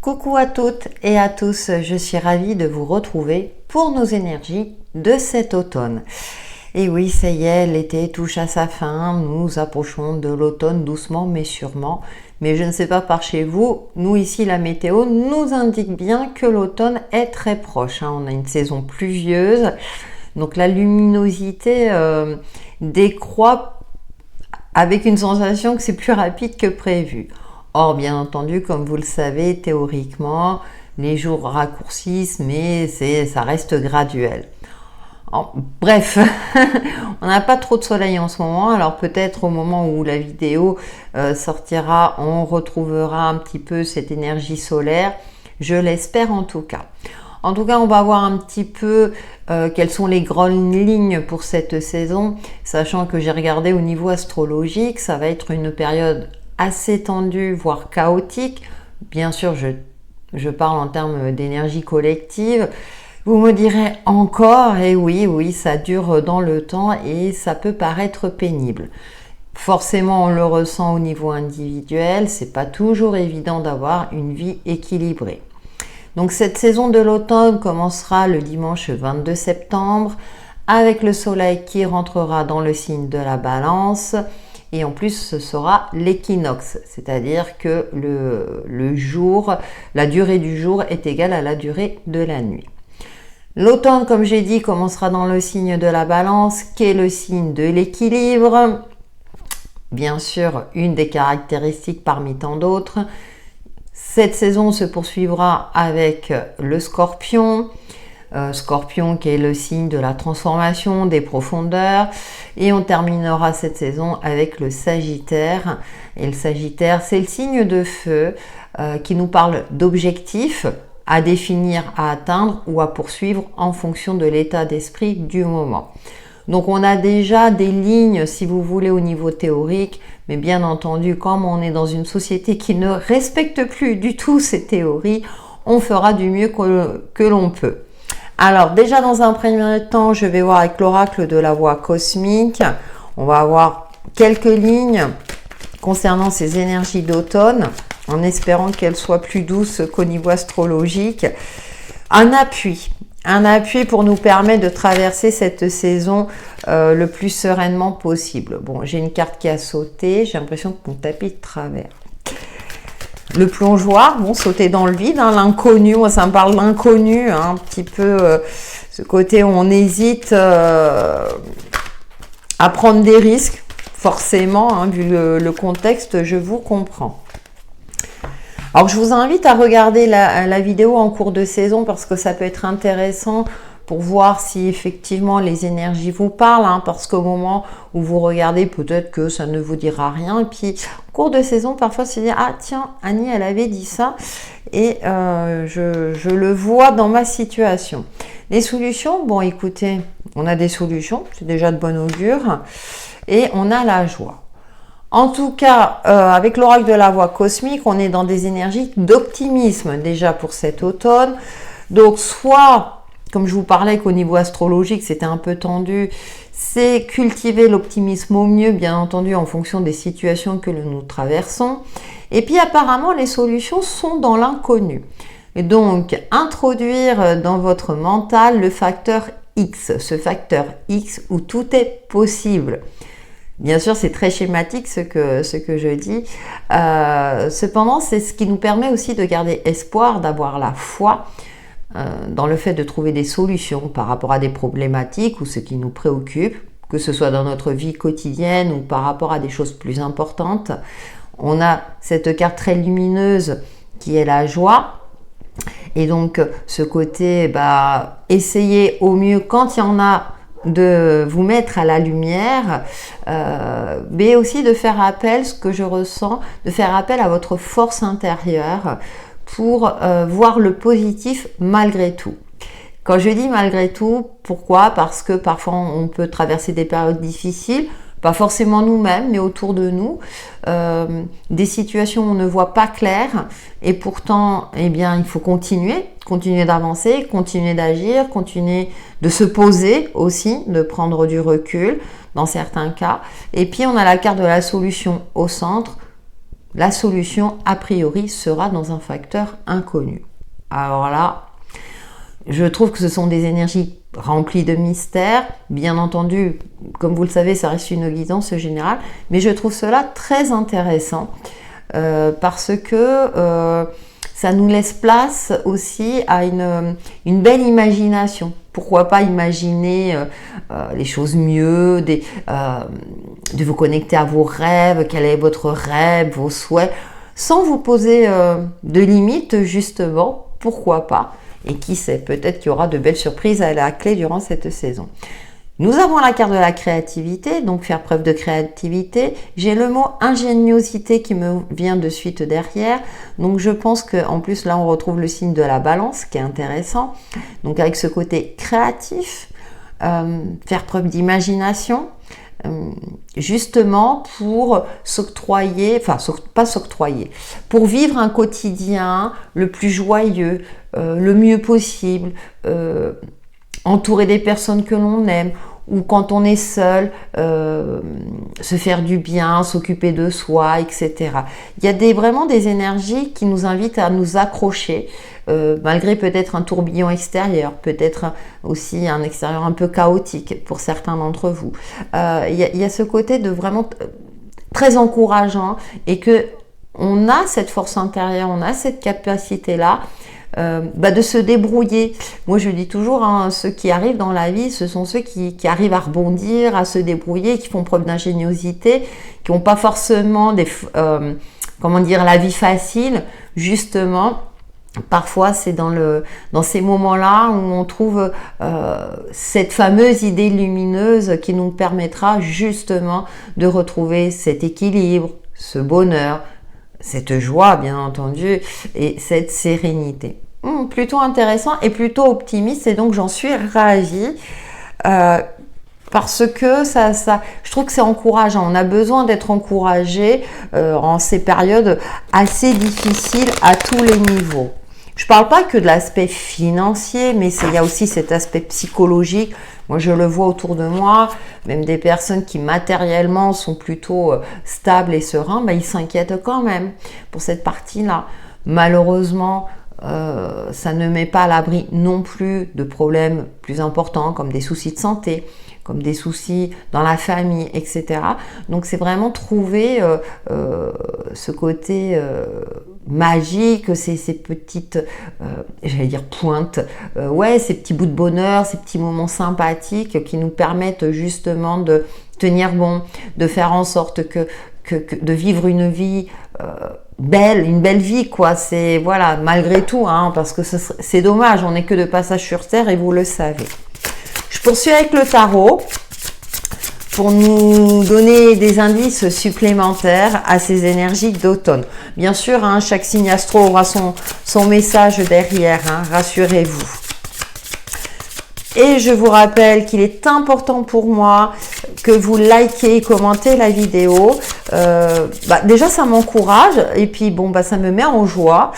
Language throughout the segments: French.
Coucou à toutes et à tous, je suis ravie de vous retrouver pour nos énergies de cet automne. Et oui, ça y est, l'été touche à sa fin, nous approchons de l'automne doucement mais sûrement. Mais je ne sais pas par chez vous, nous ici la météo nous indique bien que l'automne est très proche. On a une saison pluvieuse, donc la luminosité décroît avec une sensation que c'est plus rapide que prévu. Or, bien entendu, comme vous le savez, théoriquement, les jours raccourcissent, mais ça reste graduel. Bref, on n'a pas trop de soleil en ce moment, alors peut-être au moment où la vidéo sortira, on retrouvera un petit peu cette énergie solaire, je l'espère en tout cas. En tout cas, on va voir un petit peu quelles sont les grandes lignes pour cette saison, sachant que j'ai regardé au niveau astrologique, ça va être une période assez tendue, voire chaotique. Bien sûr, je parle en termes d'énergie collective. Vous me direz encore, et oui, ça dure dans le temps et ça peut paraître pénible. Forcément, on le ressent au niveau individuel, c'est pas toujours évident d'avoir une vie équilibrée. Donc cette saison de l'automne commencera le dimanche 22 septembre avec le soleil qui rentrera dans le signe de la Balance et en plus ce sera l'équinoxe, c'est-à-dire que la durée du jour est égale à la durée de la nuit. L'automne, comme j'ai dit, commencera dans le signe de la Balance qui est le signe de l'équilibre. Bien sûr, une des caractéristiques parmi tant d'autres. Cette saison se poursuivra avec le Scorpion, Scorpion qui est le signe de la transformation, des profondeurs, et on terminera cette saison avec le Sagittaire. Et le Sagittaire, c'est le signe de feu qui nous parle d'objectifs à définir, à atteindre ou à poursuivre en fonction de l'état d'esprit du moment. Donc on a déjà des lignes, si vous voulez, au niveau théorique, mais bien entendu, comme on est dans une société qui ne respecte plus du tout ces théories, on fera du mieux que l'on peut. Alors déjà dans un premier temps, je vais voir avec l'oracle de la voix cosmique. On va avoir quelques lignes concernant ces énergies d'automne, en espérant qu'elles soient plus douces qu'au niveau astrologique. Un appui pour nous permettre de traverser cette saison le plus sereinement possible. Bon, j'ai une carte qui a sauté, j'ai l'impression que mon tapis de travers. Le plongeoir, bon, sauter dans le vide, l'inconnu, moi ça me parle d'inconnu, un petit peu ce côté où on hésite à prendre des risques, forcément, vu le contexte, je vous comprends. Alors je vous invite à regarder la vidéo en cours de saison parce que ça peut être intéressant pour voir si effectivement les énergies vous parlent, parce qu'au moment où vous regardez, peut-être que ça ne vous dira rien. Et puis en cours de saison, parfois se dire ah tiens, Annie elle avait dit ça et je le vois dans ma situation. Les solutions, bon écoutez, on a des solutions, c'est déjà de bon augure, et on a la joie. En tout cas, avec l'oracle de la voix cosmique, on est dans des énergies d'optimisme déjà pour cet automne. Donc, soit, comme je vous parlais qu'au niveau astrologique, c'était un peu tendu, c'est cultiver l'optimisme au mieux, bien entendu, en fonction des situations que nous traversons. Et puis, apparemment, les solutions sont dans l'inconnu. Et donc, introduire dans votre mental le facteur X, ce facteur X où tout est possible. Bien sûr, c'est très schématique ce que je dis. Cependant, c'est ce qui nous permet aussi de garder espoir, d'avoir la foi dans le fait de trouver des solutions par rapport à des problématiques ou ce qui nous préoccupe, que ce soit dans notre vie quotidienne ou par rapport à des choses plus importantes. On a cette carte très lumineuse qui est la joie. Et donc, ce côté, essayer au mieux quand il y en a de vous mettre à la lumière, mais aussi de faire appel, ce que je ressens, de faire appel à votre force intérieure pour voir le positif malgré tout. Quand je dis malgré tout, pourquoi ? Parce que parfois on peut traverser des périodes difficiles, pas forcément nous-mêmes, mais autour de nous, des situations où on ne voit pas clair, et pourtant, il faut continuer d'avancer, continuer d'agir, continuer de se poser aussi, de prendre du recul dans certains cas. Et puis, on a la carte de la solution au centre, la solution, a priori, sera dans un facteur inconnu. Alors là, je trouve que ce sont des énergies remplies de mystères. Bien entendu, comme vous le savez, ça reste une guidance générale, mais je trouve cela très intéressant parce que ça nous laisse place aussi à une belle imagination. Pourquoi pas imaginer les choses mieux, de vous connecter à vos rêves, quel est votre rêve, vos souhaits, sans vous poser de limites, justement, pourquoi pas. Et qui sait, peut-être qu'il y aura de belles surprises à la clé durant cette saison. Nous avons la carte de la créativité, donc faire preuve de créativité. J'ai le mot ingéniosité qui me vient de suite derrière. Donc je pense qu'en plus là on retrouve le signe de la balance qui est intéressant. Donc avec ce côté créatif, faire preuve d'imagination, justement pour s'octroyer, enfin pas s'octroyer, pour vivre un quotidien le plus joyeux, le mieux possible, entourer des personnes que l'on aime, ou quand on est seul, se faire du bien, s'occuper de soi, etc. Il y a vraiment des énergies qui nous invitent à nous accrocher, malgré peut-être un tourbillon extérieur, peut-être aussi un extérieur un peu chaotique pour certains d'entre vous. Il y a ce côté de vraiment très encourageant et que on a cette force intérieure, on a cette capacité-là, de se débrouiller. Moi je dis toujours, ceux qui arrivent dans la vie, ce sont ceux qui arrivent à rebondir, à se débrouiller, qui font preuve d'ingéniosité, qui n'ont pas forcément la vie facile. Justement, parfois c'est dans ces moments-là où on trouve cette fameuse idée lumineuse qui nous permettra justement de retrouver cet équilibre, ce bonheur, cette joie bien entendu et cette sérénité. Plutôt intéressant et plutôt optimiste, et donc j'en suis ravie parce que je trouve que c'est encourageant. On a besoin d'être encouragé en ces périodes assez difficiles à tous les niveaux. Je ne parle pas que de l'aspect financier, mais il y a aussi cet aspect psychologique. Moi, je le vois autour de moi, même des personnes qui matériellement sont plutôt stables et sereins, ils s'inquiètent quand même pour cette partie-là. Malheureusement, ça ne met pas à l'abri non plus de problèmes plus importants comme des soucis de santé, comme des soucis dans la famille, etc. Donc c'est vraiment trouver ce côté magique, ces petites, j'allais dire pointes, ces petits bouts de bonheur, ces petits moments sympathiques qui nous permettent justement de tenir bon, de faire en sorte que de vivre une vie une belle vie, quoi. C'est voilà, malgré tout, parce que c'est dommage, on n'est que de passage sur terre et vous le savez. Je poursuis avec le tarot pour nous donner des indices supplémentaires à ces énergies d'automne. Bien sûr, chaque signe astro aura son message derrière, rassurez-vous. Et je vous rappelle qu'il est important pour moi que vous likez et commentez la vidéo. Déjà, ça m'encourage et puis ça me met en joie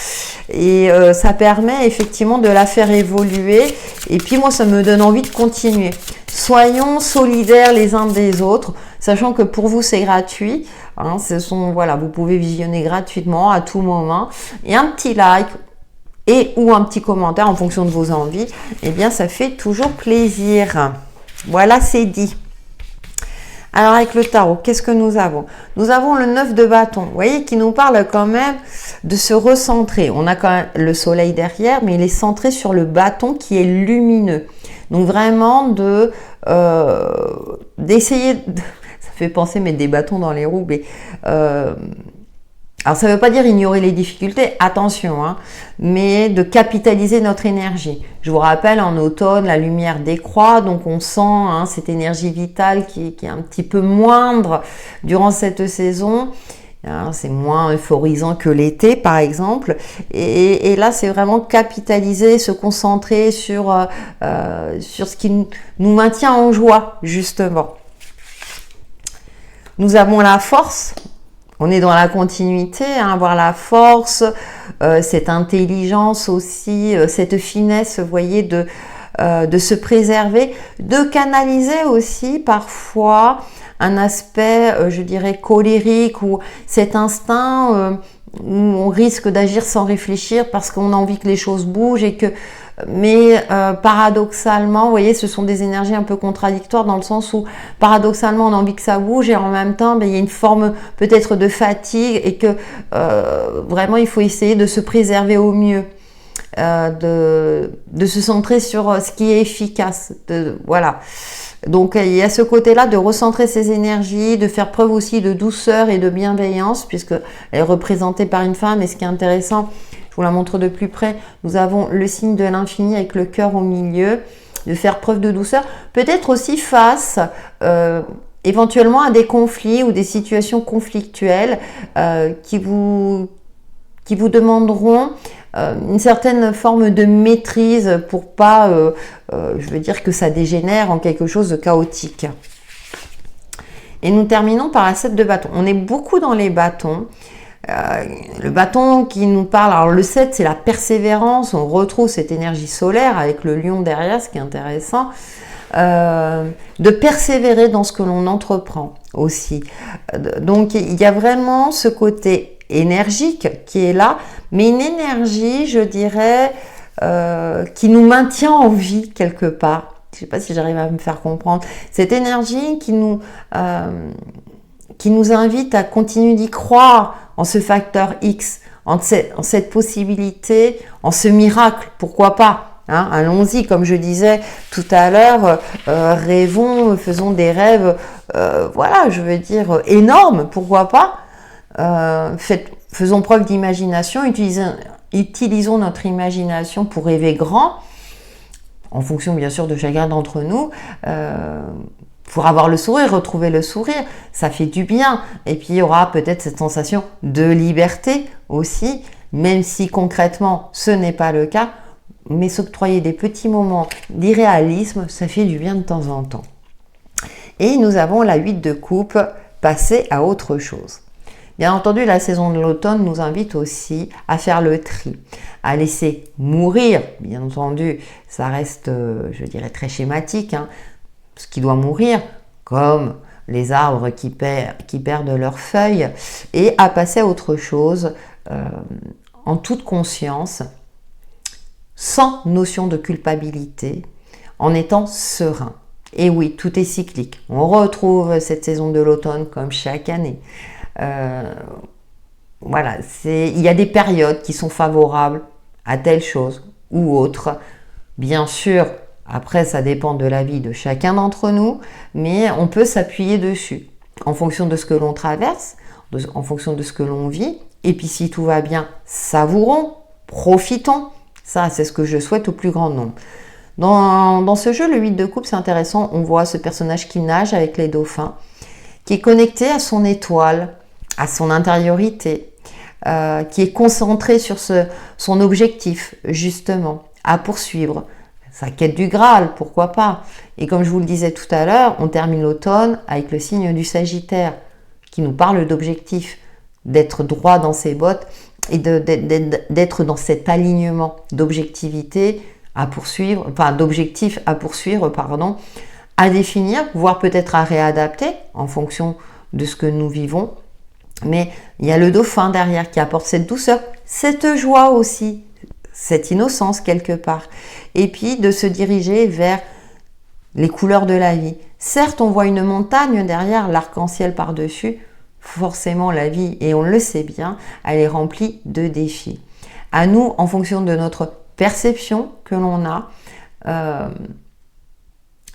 et ça permet effectivement de la faire évoluer. Et puis moi, ça me donne envie de continuer. Soyons solidaires les uns des autres, sachant que pour vous, c'est gratuit. Vous pouvez visionner gratuitement à tout moment. Et un petit like ou un petit commentaire en fonction de vos envies, ça fait toujours plaisir. Voilà, c'est dit. Alors avec le tarot, qu'est-ce que nous avons? Nous avons le 9 de bâton, vous voyez, qui nous parle quand même de se recentrer. On a quand même le soleil derrière, mais il est centré sur le bâton qui est lumineux. Donc vraiment d'essayer, ça fait penser mettre des bâtons dans les roues, mais alors ça ne veut pas dire ignorer les difficultés, attention, mais de capitaliser notre énergie. Je vous rappelle, en automne, la lumière décroît, donc on sent cette énergie vitale qui est un petit peu moindre durant cette saison. C'est moins euphorisant que l'été, par exemple. Et là, c'est vraiment capitaliser, se concentrer sur ce qui nous maintient en joie, justement. Nous avons la force. On est dans la continuité, avoir la force, cette intelligence aussi, cette finesse, vous voyez, de se préserver, de canaliser aussi parfois un aspect, je dirais, colérique, ou cet instinct où on risque d'agir sans réfléchir parce qu'on a envie que les choses bougent et que... Mais paradoxalement, vous voyez, ce sont des énergies un peu contradictoires dans le sens où paradoxalement on a envie que ça bouge et en même temps il y a une forme peut-être de fatigue et que vraiment il faut essayer de se préserver au mieux, de se centrer sur ce qui est efficace. Voilà. Donc il y a ce côté-là de recentrer ses énergies, de faire preuve aussi de douceur et de bienveillance puisque elle est représentée par une femme. Et ce qui est intéressant, je vous la montre de plus près, nous avons le signe de l'infini avec le cœur au milieu, de faire preuve de douceur, peut-être aussi face éventuellement à des conflits ou des situations conflictuelles qui vous demanderont une certaine forme de maîtrise pour pas, je veux dire, que ça dégénère en quelque chose de chaotique. Et nous terminons par la 7 de bâton. On est beaucoup dans les bâtons. Le bâton qui nous parle, alors le 7 c'est la persévérance, on retrouve cette énergie solaire avec le lion derrière, ce qui est intéressant, de persévérer dans ce que l'on entreprend aussi. Donc il y a vraiment ce côté énergique qui est là, mais une énergie, je dirais, qui nous maintient en vie quelque part. Je ne sais pas si j'arrive à me faire comprendre. Cette énergie qui nous invite à continuer d'y croire en ce facteur X, en cette possibilité, en ce miracle, pourquoi pas, hein, allons-y, comme je disais tout à l'heure, rêvons, faisons des rêves, voilà, je veux dire, énormes, pourquoi pas, faisons preuve d'imagination, utilisons notre imagination pour rêver grand, en fonction bien sûr de chacun d'entre nous, pour avoir le sourire, retrouver le sourire, ça fait du bien. Et puis il y aura peut-être cette sensation de liberté aussi, même si concrètement ce n'est pas le cas, mais s'octroyer des petits moments d'irréalisme, ça fait du bien de temps en temps. Et nous avons la 8 de coupe, passer à autre chose. Bien entendu, la saison de l'automne nous invite aussi à faire le tri, à laisser mourir. Bien entendu, ça reste, je dirais, très schématique, hein, ce qui doit mourir, comme les arbres qui perdent leurs feuilles, et à passer à autre chose en toute conscience, sans notion de culpabilité, en étant serein. Et oui, tout est cyclique. On retrouve cette saison de l'automne comme chaque année. Voilà, il y a des périodes qui sont favorables à telle chose ou autre. Bien sûr, après, ça dépend de la vie de chacun d'entre nous, mais on peut s'appuyer dessus en fonction de ce que l'on traverse, en fonction de ce que l'on vit. Et puis, si tout va bien, savourons, profitons. Ça, c'est ce que je souhaite au plus grand nombre. Dans ce jeu, le 8 de coupe, c'est intéressant. On voit ce personnage qui nage avec les dauphins, qui est connecté à son étoile, à son intériorité, qui est concentré sur son objectif, justement, à poursuivre. Sa quête du Graal, pourquoi pas. Et comme je vous le disais tout à l'heure, on termine l'automne avec le signe du Sagittaire, qui nous parle d'objectif, d'être droit dans ses bottes et d'être dans cet alignement d'objectivité à poursuivre, enfin d'objectifs à poursuivre, pardon, à définir, voire peut-être à réadapter en fonction de ce que nous vivons. Mais il y a le dauphin derrière qui apporte cette douceur, cette joie aussi, cette innocence quelque part. Et puis de se diriger vers les couleurs de la vie. Certes, on voit une montagne derrière, l'arc-en-ciel par-dessus. Forcément, la vie, et on le sait bien, elle est remplie de défis. À nous, en fonction de notre perception que l'on a,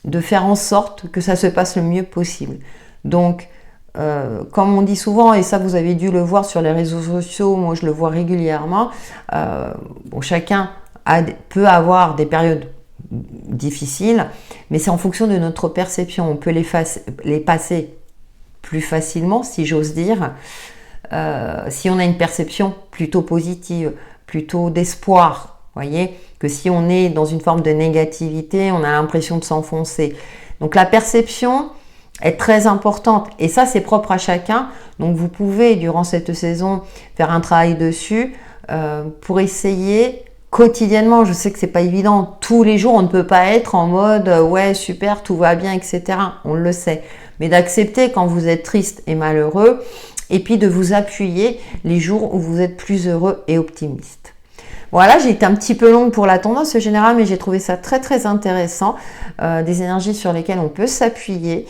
de faire en sorte que ça se passe le mieux possible. Donc, comme on dit souvent, et ça vous avez dû le voir sur les réseaux sociaux, moi je le vois régulièrement, chacun peut avoir des périodes difficiles, mais c'est en fonction de notre perception. On peut les passer plus facilement, si j'ose dire, si on a une perception plutôt positive, plutôt d'espoir, voyez, que si on est dans une forme de négativité, on a l'impression de s'enfoncer. Donc la perception est très importante et ça c'est propre à chacun. Donc vous pouvez durant cette saison faire un travail dessus pour essayer quotidiennement. Je sais que c'est pas évident. Tous les jours, on ne peut pas être en mode ouais, super, tout va bien, etc. On le sait. Mais d'accepter quand vous êtes triste et malheureux, et puis de vous appuyer les jours où vous êtes plus heureux et optimiste. Voilà, j'ai été un petit peu longue pour la tendance générale, mais j'ai trouvé ça très très intéressant. Des énergies sur lesquelles on peut s'appuyer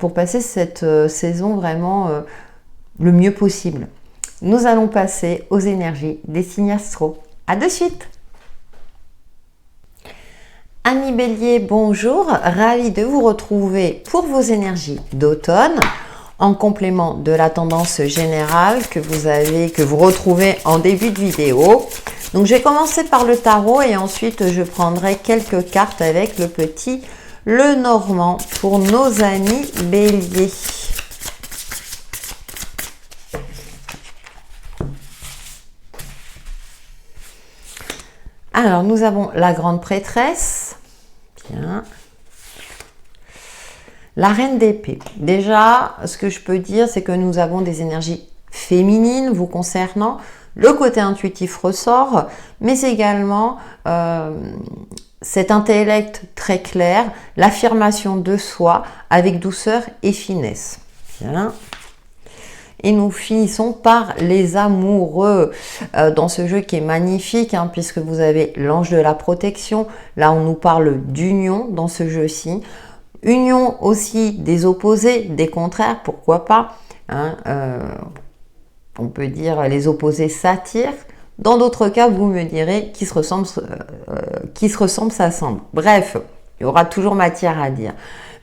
pour passer cette saison vraiment le mieux possible. Nous allons passer aux énergies des signes astro. À de suite! Amis Bélier, bonjour, ravi de vous retrouver pour vos énergies d'automne, en complément de la tendance générale que vous retrouvez en début de vidéo. Donc je vais commencer par le tarot et ensuite je prendrai quelques cartes avec le petit Lenormand pour nos amis Bélier. Alors nous avons la grande prêtresse. Bien. La reine d'épée. Déjà, ce que je peux dire, c'est que nous avons des énergies féminines vous concernant. Le côté intuitif ressort, mais également cet intellect très clair, l'affirmation de soi avec douceur et finesse. Bien. Et nous finissons par les amoureux dans ce jeu qui est magnifique, hein, puisque vous avez l'ange de la protection. Là, on nous parle d'union dans ce jeu-ci. Union aussi des opposés, des contraires, pourquoi pas, hein, on peut dire les opposés s'attirent. Dans d'autres cas, vous me direz qui se ressemble s'assemble. Bref, il y aura toujours matière à dire.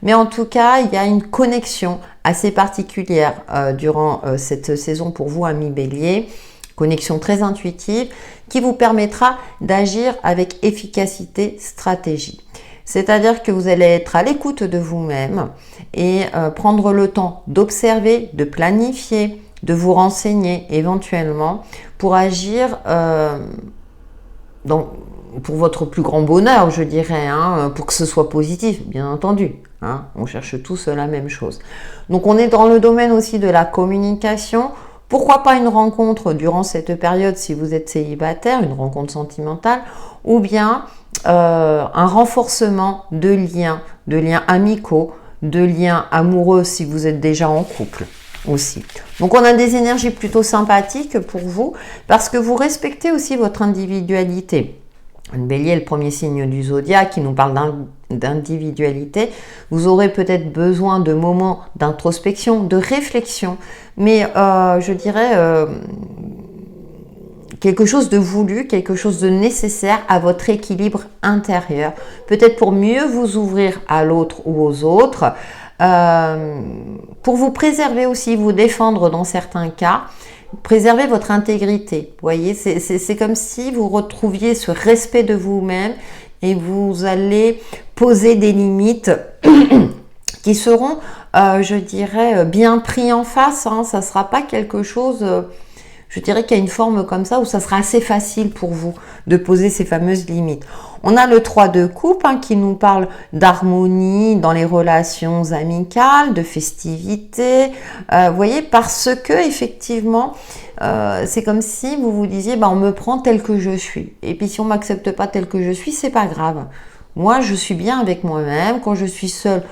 Mais en tout cas, il y a une connexion assez particulière durant cette saison pour vous, amis Bélier. Connexion très intuitive qui vous permettra d'agir avec efficacité, stratégie. C'est-à-dire que vous allez être à l'écoute de vous-même et prendre le temps d'observer, de planifier, de vous renseigner éventuellement pour agir pour votre plus grand bonheur, je dirais, hein, pour que ce soit positif, bien entendu. Hein, on cherche tous la même chose. Donc on est dans le domaine aussi de la communication. Pourquoi pas une rencontre durant cette période si vous êtes célibataire, une rencontre sentimentale, ou bien un renforcement de liens amicaux, de liens amoureux si vous êtes déjà en couple aussi. Donc on a des énergies plutôt sympathiques pour vous parce que vous respectez aussi votre individualité. Le Bélier est le premier signe du zodiaque qui nous parle d'individualité. Vous aurez peut-être besoin de moments d'introspection, de réflexion, mais je dirais quelque chose de voulu, quelque chose de nécessaire à votre équilibre intérieur. Peut-être pour mieux vous ouvrir à l'autre ou aux autres, pour vous préserver aussi, vous défendre dans certains cas, préserver votre intégrité. Vous voyez, c'est comme si vous retrouviez ce respect de vous-même et vous allez poser des limites qui seront, je dirais, bien pris en face. Hein. Ça ne sera pas quelque chose... je dirais qu'il y a une forme comme ça où ça sera assez facile pour vous de poser ces fameuses limites. On a le 3 de coupe hein, qui nous parle d'harmonie dans les relations amicales, de festivités. Vous voyez, parce que effectivement, c'est comme si vous vous disiez, on me prend tel que je suis. Et puis si on m'accepte pas tel que je suis, c'est pas grave. Moi, je suis bien avec moi-même. Quand je suis seule,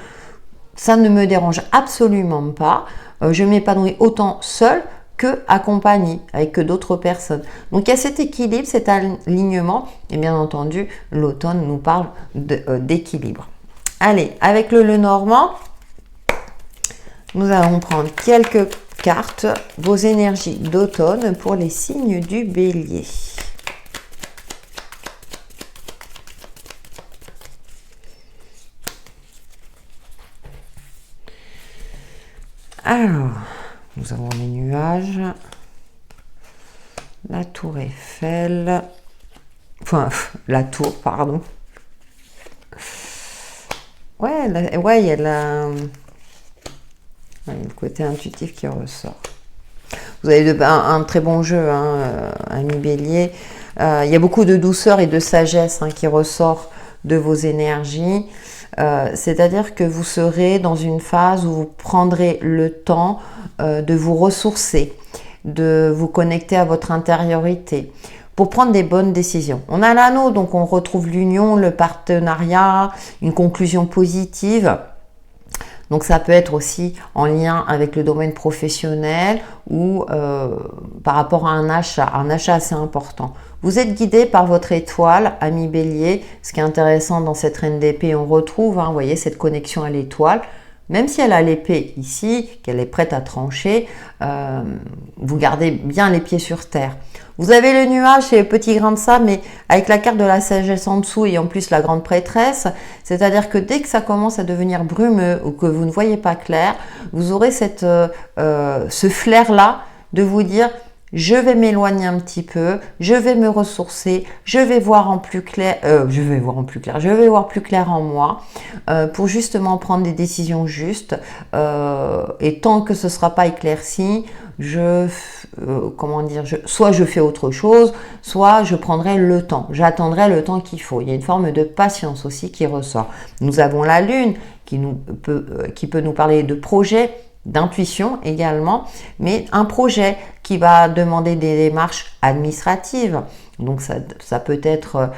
ça ne me dérange absolument pas. Je m'épanouis autant seule que accompagné avec d'autres personnes. Donc il y a cet équilibre, cet alignement et bien entendu l'automne nous parle d'équilibre. Allez, avec le Lenormand, nous allons prendre quelques cartes, vos énergies d'automne pour les signes du Bélier. Alors, nous avons les nuages, la tour Eiffel, la tour, pardon. Ouais, il y a le côté intuitif qui ressort. Vous avez un très bon jeu, hein, ami Bélier. Il y a beaucoup de douceur et de sagesse qui ressort de vos énergies. C'est-à-dire que vous serez dans une phase où vous prendrez le temps de vous ressourcer, de vous connecter à votre intériorité, pour prendre des bonnes décisions. On a l'anneau, donc on retrouve l'union, le partenariat, une conclusion positive. Donc ça peut être aussi en lien avec le domaine professionnel ou par rapport à un achat assez important. Vous êtes guidé par votre étoile, ami Bélier. Ce qui est intéressant dans cette reine d'épée, on retrouve, vous voyez, cette connexion à l'étoile. Même si elle a l'épée ici, qu'elle est prête à trancher, vous gardez bien les pieds sur terre. Vous avez le nuage, c'est le petit grain de sable, mais avec la carte de la sagesse en dessous et en plus la grande prêtresse, c'est-à-dire que dès que ça commence à devenir brumeux ou que vous ne voyez pas clair, vous aurez ce flair-là de vous dire « je vais m'éloigner un petit peu, je vais me ressourcer, je vais voir plus clair en moi pour justement prendre des décisions justes et tant que ce ne sera pas éclairci, soit je fais autre chose, soit je prendrai le temps, j'attendrai le temps qu'il faut. Il y a une forme de patience aussi qui ressort. Nous avons la lune qui peut nous parler de projets, d'intuition également, mais un projet qui va demander des démarches administratives. Donc ça peut être,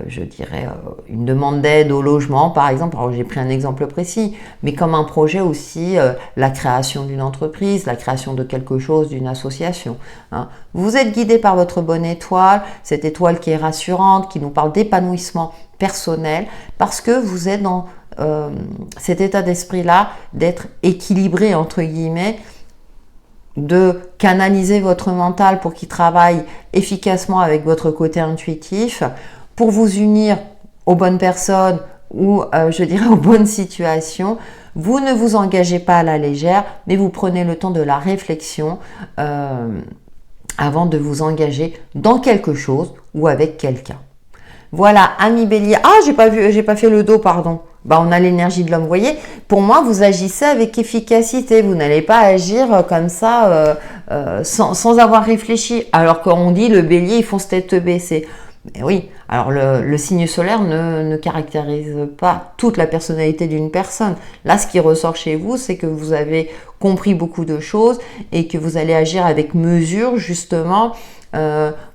je dirais, une demande d'aide au logement, par exemple. Alors j'ai pris un exemple précis, mais comme un projet aussi, la création d'une entreprise, la création de quelque chose, d'une association. Hein. Vous êtes guidé par votre bonne étoile, cette étoile qui est rassurante, qui nous parle d'épanouissement personnel, parce que vous êtes dans cet état d'esprit-là, d'être équilibré, entre guillemets, de canaliser votre mental pour qu'il travaille efficacement avec votre côté intuitif, pour vous unir aux bonnes personnes ou, je dirais, aux bonnes situations. Vous ne vous engagez pas à la légère, mais vous prenez le temps de la réflexion avant de vous engager dans quelque chose ou avec quelqu'un. Voilà, ami Bélier. Ah, j'ai pas fait le dos, pardon. On a l'énergie de l'homme, vous voyez. Pour moi, vous agissez avec efficacité. Vous n'allez pas agir comme ça sans avoir réfléchi. Alors qu'on dit le Bélier, ils font tête baissée. Mais oui, alors le signe solaire ne caractérise pas toute la personnalité d'une personne. Là, ce qui ressort chez vous, c'est que vous avez compris beaucoup de choses et que vous allez agir avec mesure, justement,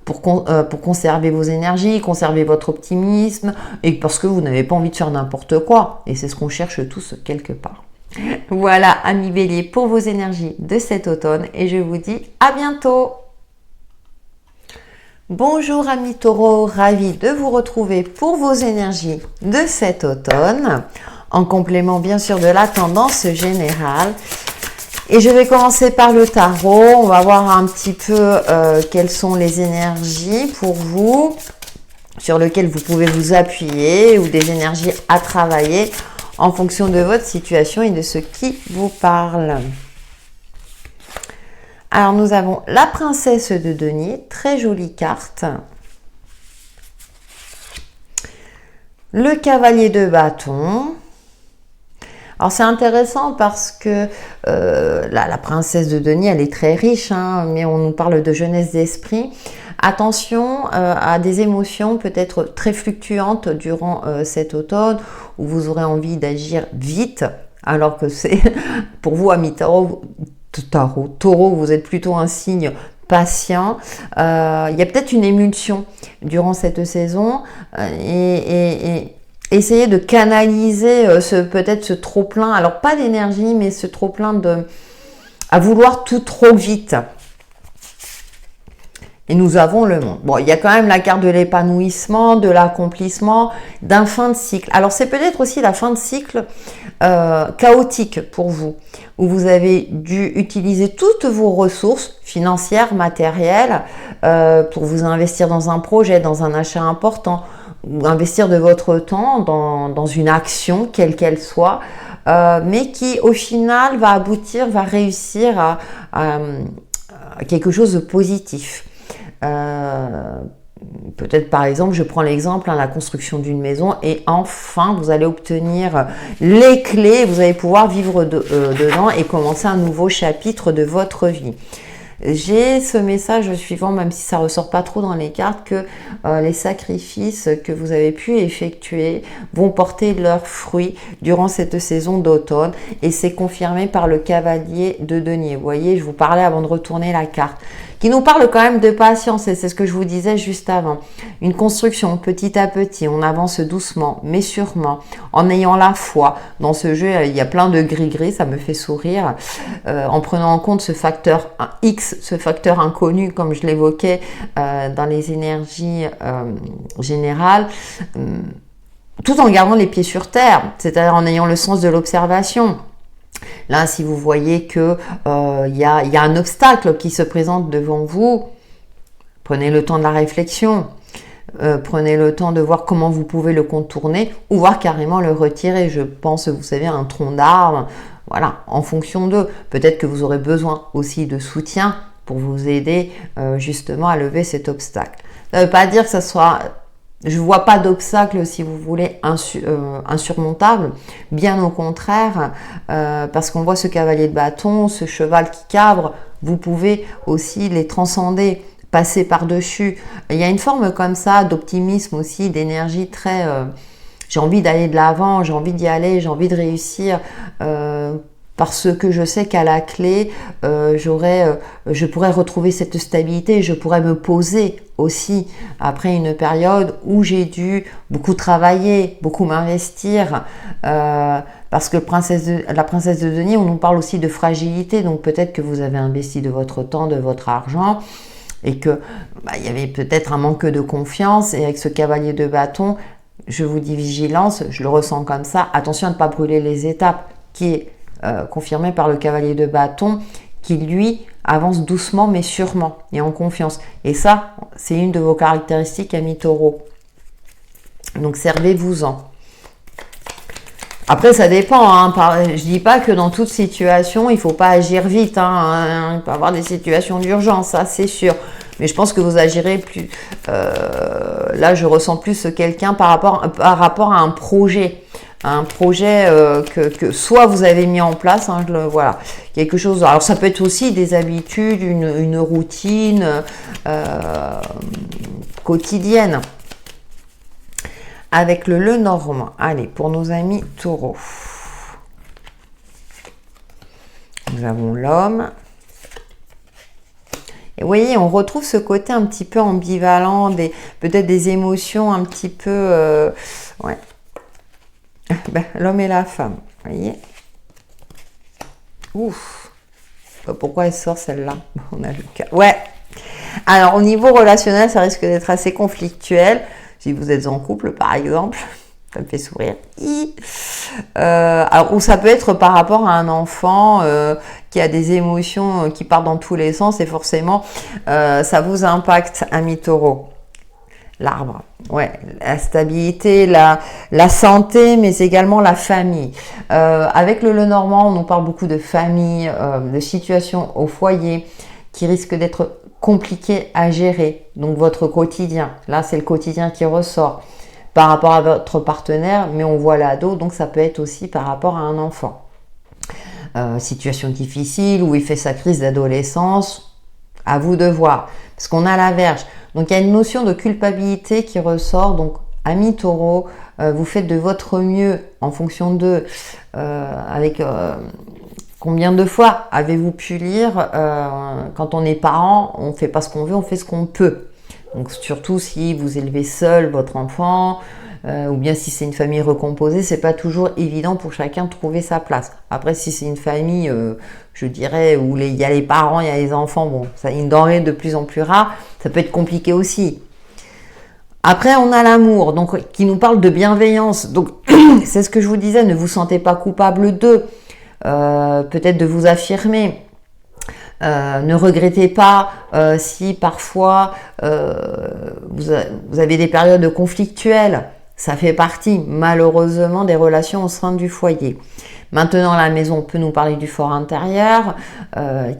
pour conserver vos énergies, conserver votre optimisme, et parce que vous n'avez pas envie de faire n'importe quoi. Et c'est ce qu'on cherche tous quelque part. Voilà, amis Bélier, pour vos énergies de cet automne, et je vous dis à bientôt. Bonjour amis Taureau, ravi de vous retrouver pour vos énergies de cet automne, en complément bien sûr de la tendance générale. Et je vais commencer par le tarot. On va voir un petit peu quelles sont les énergies pour vous, sur lesquelles vous pouvez vous appuyer, ou des énergies à travailler en fonction de votre situation et de ce qui vous parle. Alors nous avons la princesse de denier, très jolie carte. Le cavalier de bâton. Alors c'est intéressant parce que la princesse de denier, elle est très riche, hein, mais on nous parle de jeunesse d'esprit. Attention à des émotions peut-être très fluctuantes durant cet automne, où vous aurez envie d'agir vite, alors que c'est pour vous, amis Taureau, vous êtes plutôt un signe patient. Il y a peut-être une émulsion durant cette saison et essayez de canaliser peut-être ce trop-plein, alors pas d'énergie, mais ce trop-plein à vouloir tout trop vite. Et nous avons le monde. Bon, il y a quand même la carte de l'épanouissement, de l'accomplissement, d'un fin de cycle. Alors, c'est peut-être aussi la fin de cycle chaotique pour vous, où vous avez dû utiliser toutes vos ressources financières, matérielles, pour vous investir dans un projet, dans un achat important, ou investir de votre temps dans une action, quelle qu'elle soit, mais qui, au final, va aboutir, va réussir à quelque chose de positif. Peut-être par exemple, je prends l'exemple, la construction d'une maison, et enfin vous allez obtenir les clés, vous allez pouvoir vivre dedans et commencer un nouveau chapitre de votre vie. J'ai ce message suivant, même si ça ressort pas trop dans les cartes, que les sacrifices que vous avez pu effectuer vont porter leurs fruits durant cette saison d'automne, et c'est confirmé par le cavalier de denier. Vous voyez, je vous parlais avant de retourner la carte. qui nous parle quand même de patience, et c'est ce que je vous disais juste avant. Une construction petit à petit, on avance doucement, mais sûrement, en ayant la foi. Dans ce jeu, il y a plein de gris-gris, ça me fait sourire, en prenant en compte ce facteur X, ce facteur inconnu, comme je l'évoquais dans les énergies générales, tout en gardant les pieds sur terre, c'est-à-dire en ayant le sens de l'observation. Là, si vous voyez que y a un obstacle qui se présente devant vous, prenez le temps de la réflexion, prenez le temps de voir comment vous pouvez le contourner ou voir carrément le retirer. Je pense, vous savez, à un tronc d'arbre, voilà, en fonction d'eux. Peut-être que vous aurez besoin aussi de soutien pour vous aider justement à lever cet obstacle. Ça ne veut pas dire que ça soit... Je ne vois pas d'obstacle, si vous voulez, insurmontable. Bien au contraire, parce qu'on voit ce cavalier de bâton, ce cheval qui cabre, vous pouvez aussi les transcender, passer par-dessus. Il y a une forme comme ça d'optimisme aussi, d'énergie très... j'ai envie d'aller de l'avant, j'ai envie d'y aller, j'ai envie de réussir. Parce que je sais qu'à la clé, je pourrais retrouver cette stabilité, je pourrais me poser aussi après une période où j'ai dû beaucoup travailler, beaucoup m'investir, parce que la princesse de denier, on nous parle aussi de fragilité, donc peut-être que vous avez investi de votre temps, de votre argent, et que il y avait peut-être un manque de confiance, et avec ce cavalier de bâton, je vous dis vigilance, je le ressens comme ça, attention à ne pas brûler les étapes, qui est confirmé par le cavalier de bâton, qui lui avance doucement mais sûrement et en confiance. Et ça, c'est une de vos caractéristiques, ami Taureau. Donc servez-vous-en. Après, ça dépend. Hein. Je dis pas que dans toute situation, il faut pas agir vite. Hein. Il peut y avoir des situations d'urgence, ça c'est sûr. Mais je pense que vous agirez plus... là, je ressens plus quelqu'un par rapport à un projet. Un projet que soit vous avez mis en place, hein, voilà, quelque chose. Alors ça peut être aussi des habitudes, une routine quotidienne. Avec le Lenormand. Allez, pour nos amis taureaux. Nous avons l'homme. Et vous voyez, on retrouve ce côté un petit peu ambivalent, peut-être des émotions un petit peu... ouais. Ben, l'homme et la femme, vous voyez. Ouf. Pourquoi elle sort celle-là? On a le cas. Ouais. Alors, au niveau relationnel, ça risque d'être assez conflictuel. Si vous êtes en couple, par exemple, ça me fait sourire. Alors, ou ça peut être par rapport à un enfant qui a des émotions qui partent dans tous les sens et forcément, ça vous impacte, ami Taureau. L'arbre, ouais, la stabilité, la santé, mais également la famille. Avec le Lenormand, on nous parle beaucoup de famille, de situations au foyer qui risquent d'être compliquées à gérer. Donc votre quotidien, là c'est le quotidien qui ressort par rapport à votre partenaire, mais on voit l'ado, donc ça peut être aussi par rapport à un enfant. Situation difficile où il fait sa crise d'adolescence, à vous de voir, parce qu'on a la Vierge. Donc, il y a une notion de culpabilité qui ressort. Donc, ami Taureau, vous faites de votre mieux en fonction de... avec combien de fois avez-vous pu lire quand on est parent, on ne fait pas ce qu'on veut, on fait ce qu'on peut. Donc, surtout si vous élevez seul votre enfant, ou bien si c'est une famille recomposée, c'est pas toujours évident pour chacun de trouver sa place. Après, si c'est une famille, je dirais, où il y a les parents, il y a les enfants, bon, c'est une denrée de plus en plus rare, ça peut être compliqué aussi. Après, on a l'amour, donc qui nous parle de bienveillance. Donc, c'est ce que je vous disais, ne vous sentez pas coupable d'eux, peut-être de vous affirmer. Ne regrettez pas si parfois vous avez des périodes conflictuelles. Ça fait partie, malheureusement, des relations au sein du foyer. Maintenant, la maison peut nous parler du fort intérieur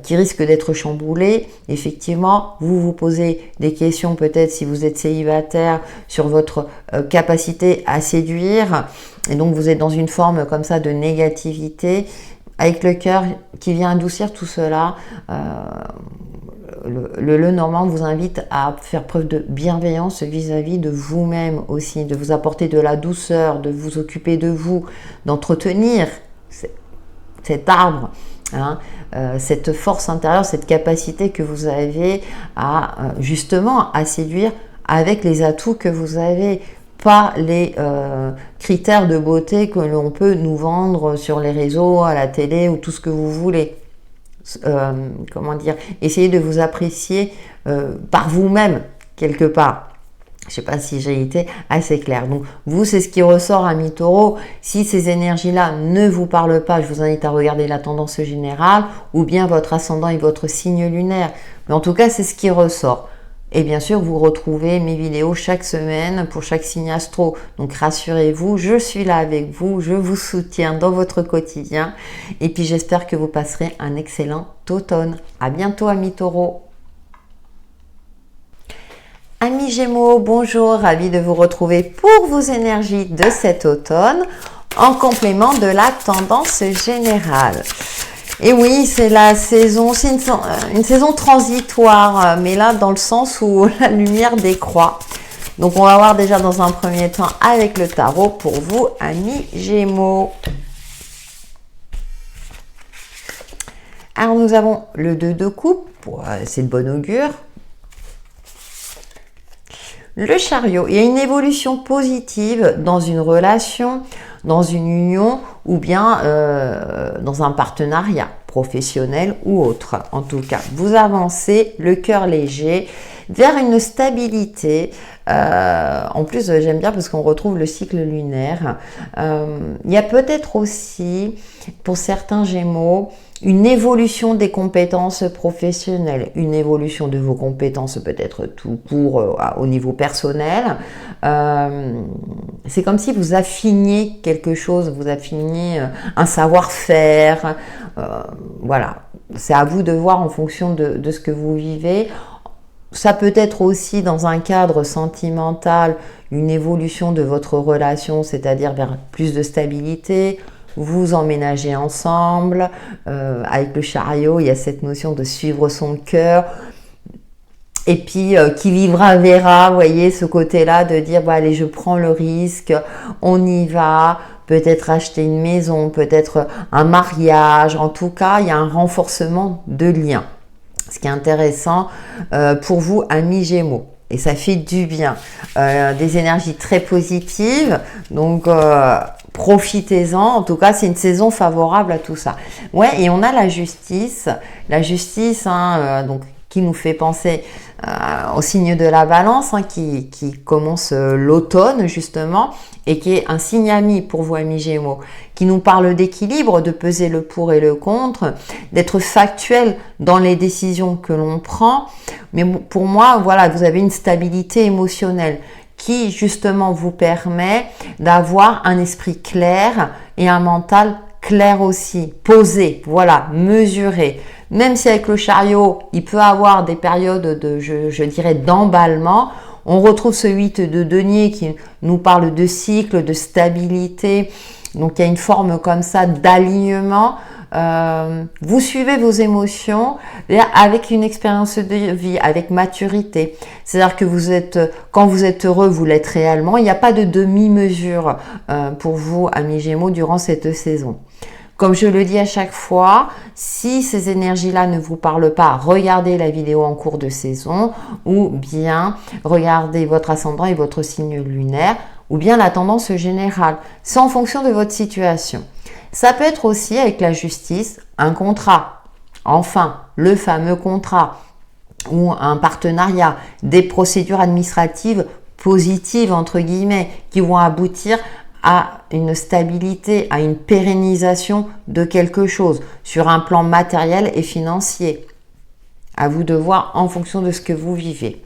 qui risque d'être chamboulé. Effectivement, vous vous posez des questions peut-être si vous êtes célibataire sur votre capacité à séduire. Et donc, vous êtes dans une forme comme ça de négativité. Avec le cœur qui vient adoucir tout cela, le Lenormand vous invite à faire preuve de bienveillance vis-à-vis de vous-même aussi, de vous apporter de la douceur, de vous occuper de vous, d'entretenir cet arbre Hein, cette force intérieure, cette capacité que vous avez à justement à séduire avec les atouts que vous avez, pas les critères de beauté que l'on peut nous vendre sur les réseaux, à la télé ou tout ce que vous voulez. Comment dire, essayez de vous apprécier par vous-même quelque part. Je ne sais pas si j'ai été assez claire. Donc, vous, c'est ce qui ressort, amis taureaux. Si ces énergies-là ne vous parlent pas, je vous invite à regarder la tendance générale ou bien votre ascendant et votre signe lunaire. Mais en tout cas, c'est ce qui ressort. Et bien sûr, vous retrouvez mes vidéos chaque semaine pour chaque signe astro. Donc, rassurez-vous, je suis là avec vous. Je vous soutiens dans votre quotidien. Et puis, j'espère que vous passerez un excellent automne. À bientôt, amis taureaux. Amis Gémeaux, bonjour, ravi de vous retrouver pour vos énergies de cet automne en complément de la tendance générale. Et oui, c'est la saison, c'est une saison transitoire, mais là dans le sens où la lumière décroît. Donc on va voir déjà dans un premier temps avec le tarot pour vous, amis Gémeaux. Alors nous avons le 2 de coupe, c'est de bon augure. Le chariot, il y a une évolution positive dans une relation, dans une union ou bien dans un partenariat professionnel ou autre. En tout cas, vous avancez le cœur léger vers une stabilité. En plus, j'aime bien parce qu'on retrouve le cycle lunaire. Il y a peut-être aussi, pour certains Gémeaux, une évolution des compétences professionnelles, une évolution de vos compétences peut-être tout court au niveau personnel. C'est comme si vous affiniez quelque chose, vous affiniez un savoir-faire. Voilà, c'est à vous de voir en fonction de ce que vous vivez. Ça peut être aussi dans un cadre sentimental, une évolution de votre relation, c'est-à-dire vers plus de stabilité. Vous emménagez ensemble, avec le chariot, il y a cette notion de suivre son cœur. Et puis, qui vivra verra, vous voyez, ce côté-là de dire, bah, allez, je prends le risque, on y va, peut-être acheter une maison, peut-être un mariage. En tout cas, il y a un renforcement de liens. Ce qui est intéressant pour vous, amis Gémeaux. Et ça fait du bien. Des énergies très positives. Donc, profitez-en. En tout cas, c'est une saison favorable à tout ça. Ouais, et on a la justice. La justice, donc, qui nous fait penser au signe de la balance, qui commence l'automne, justement, et qui est un signe ami pour vous, amis Gémeaux, qui nous parle d'équilibre, de peser le pour et le contre, d'être factuel dans les décisions que l'on prend. Mais pour moi, voilà, vous avez une stabilité émotionnelle qui justement vous permet d'avoir un esprit clair et un mental clair aussi, posé, voilà, mesuré. Même si avec le chariot, il peut avoir des périodes de, je dirais, d'emballement, on retrouve ce 8 de denier qui nous parle de cycle, de stabilité. Donc il y a une forme comme ça d'alignement. Vous suivez vos émotions avec une expérience de vie, avec maturité. C'est-à-dire que quand vous êtes heureux, vous l'êtes réellement. Il n'y a pas de demi-mesure pour vous, amis Gémeaux, durant cette saison. Comme je le dis à chaque fois, si ces énergies-là ne vous parlent pas, regardez la vidéo en cours de saison ou bien regardez votre ascendant et votre signe lunaire ou bien la tendance générale. C'est en fonction de votre situation. Ça peut être aussi avec la justice, un contrat. Enfin, le fameux contrat ou un partenariat, des procédures administratives positives, entre guillemets, qui vont aboutir à une stabilité, à une pérennisation de quelque chose sur un plan matériel et financier. À vous de voir en fonction de ce que vous vivez.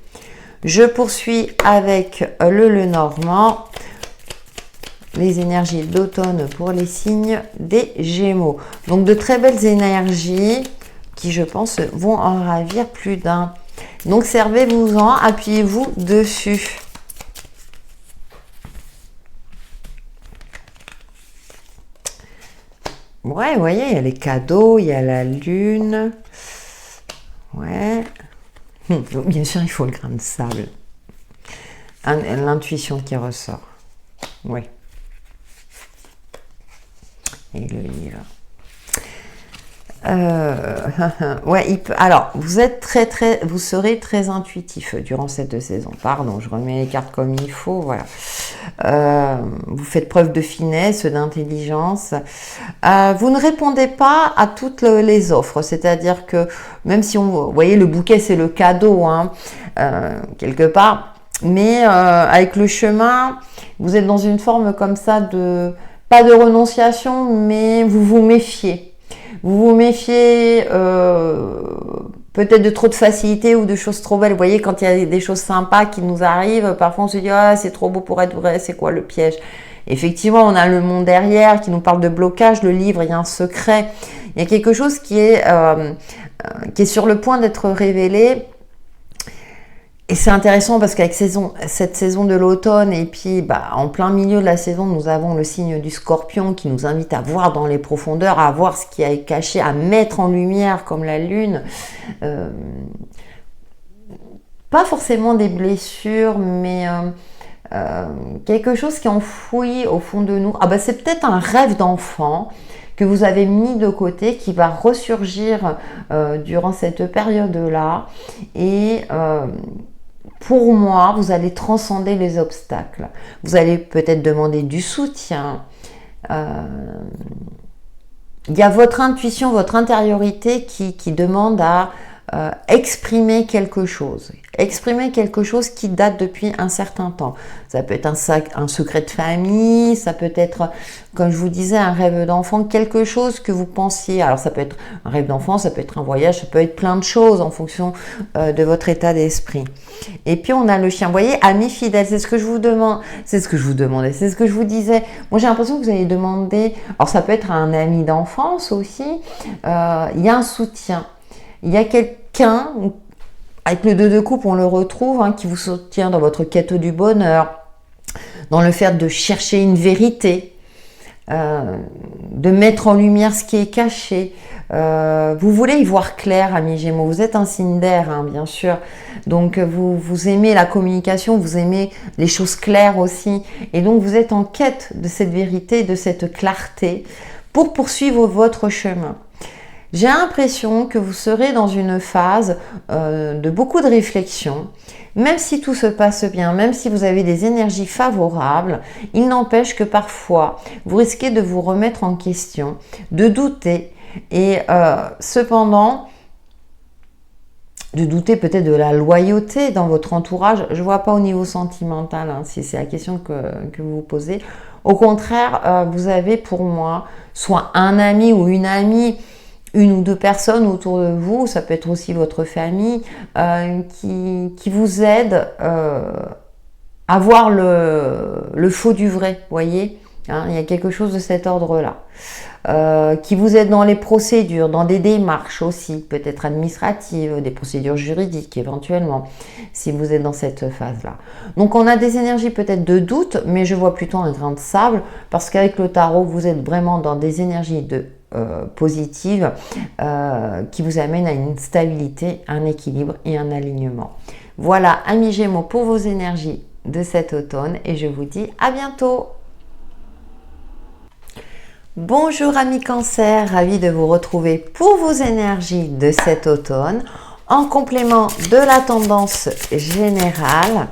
Je poursuis avec le Lenormand, les énergies d'automne pour les signes des Gémeaux. Donc de très belles énergies qui, je pense, vont en ravir plus d'un. Donc servez-vous-en, appuyez-vous dessus. Ouais, vous voyez, il y a les cadeaux, il y a la lune. Ouais. Donc, bien sûr, il faut le grain de sable. L'intuition qui ressort. Oui. Et le livre. Ouais, alors, vous serez très intuitif durant cette saison. Pardon, je remets les cartes comme il faut. Voilà. Vous faites preuve de finesse, d'intelligence. Vous ne répondez pas à toutes les offres. C'est-à-dire que même si vous voyez, le bouquet, c'est le cadeau, hein, quelque part. Mais avec le chemin, vous êtes dans une forme comme ça de, pas de renonciation, mais vous vous méfiez. Vous vous méfiez peut-être de trop de facilité ou de choses trop belles. Vous voyez, quand il y a des choses sympas qui nous arrivent, parfois on se dit « Ah, c'est trop beau pour être vrai, c'est quoi le piège ?» Effectivement, on a le monde derrière qui nous parle de blocage, le livre, il y a un secret. Il y a quelque chose qui est sur le point d'être révélé. Et c'est intéressant parce qu'avec cette saison de l'automne et puis en plein milieu de la saison, nous avons le signe du Scorpion qui nous invite à voir dans les profondeurs, à voir ce qui est caché, à mettre en lumière comme la lune. Pas forcément des blessures, mais quelque chose qui est enfoui au fond de nous. C'est peut-être un rêve d'enfant que vous avez mis de côté, qui va ressurgir durant cette période-là. Et pour moi, vous allez transcender les obstacles. Vous allez peut-être demander du soutien. Il y a votre intuition, votre intériorité qui demande à exprimer quelque chose. Exprimer quelque chose qui date depuis un certain temps. Ça peut être un secret de famille, ça peut être, comme je vous disais, un rêve d'enfant, quelque chose que vous pensiez. Alors ça peut être un rêve d'enfant, ça peut être un voyage, ça peut être plein de choses en fonction de votre état d'esprit. Et puis on a le chien. Vous voyez, ami fidèle, c'est ce que je vous demande, c'est ce que je vous demandais, c'est ce que je vous disais. Moi j'ai l'impression que vous allez demander, alors ça peut être un ami d'enfance aussi, il y a un soutien. Il y a quelqu'un, avec le 2 de coupe, on le retrouve, qui vous soutient dans votre quête du bonheur, dans le fait de chercher une vérité, de mettre en lumière ce qui est caché. Vous voulez y voir clair, amis Gémeaux. Vous êtes un signe d'air, bien sûr. Donc, vous aimez la communication, vous aimez les choses claires aussi. Et donc, vous êtes en quête de cette vérité, de cette clarté pour poursuivre votre chemin. J'ai l'impression que vous serez dans une phase de beaucoup de réflexion. Même si tout se passe bien, même si vous avez des énergies favorables, il n'empêche que parfois, vous risquez de vous remettre en question, de douter. Et cependant, de douter peut-être de la loyauté dans votre entourage. Je ne vois pas au niveau sentimental, si c'est la question que vous vous posez. Au contraire, vous avez pour moi soit un ami ou une amie, une ou deux personnes autour de vous, ça peut être aussi votre famille, qui vous aide à voir le faux du vrai, voyez, il y a quelque chose de cet ordre-là. Qui vous aide dans les procédures, dans des démarches aussi, peut-être administratives, des procédures juridiques éventuellement, si vous êtes dans cette phase-là. Donc on a des énergies peut-être de doute, mais je vois plutôt un grain de sable, parce qu'avec le tarot, vous êtes vraiment dans des énergies positives qui vous amènent à une stabilité, un équilibre et un alignement. Voilà, amis Gémeaux, pour vos énergies de cet automne, et je vous dis à bientôt. Bonjour amis Cancer, ravi de vous retrouver pour vos énergies de cet automne en complément de la tendance générale.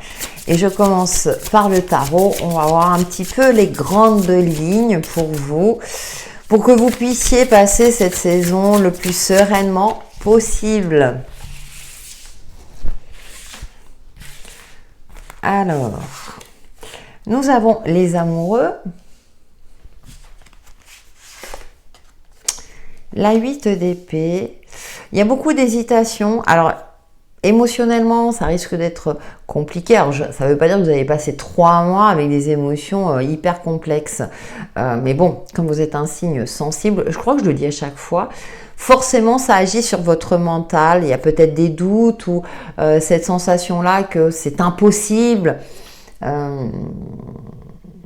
Et je commence par le tarot. On va voir un petit peu les grandes lignes pour vous, pour que vous puissiez passer cette saison le plus sereinement possible. Alors, nous avons les amoureux. La 8 d'épée, il y a beaucoup d'hésitation. Alors, émotionnellement, ça risque d'être compliqué. Alors, ça ne veut pas dire que vous allez passer 3 mois avec des émotions hyper complexes. Mais bon, comme vous êtes un signe sensible, je crois que je le dis à chaque fois, forcément, ça agit sur votre mental. Il y a peut-être des doutes ou cette sensation-là que c'est impossible.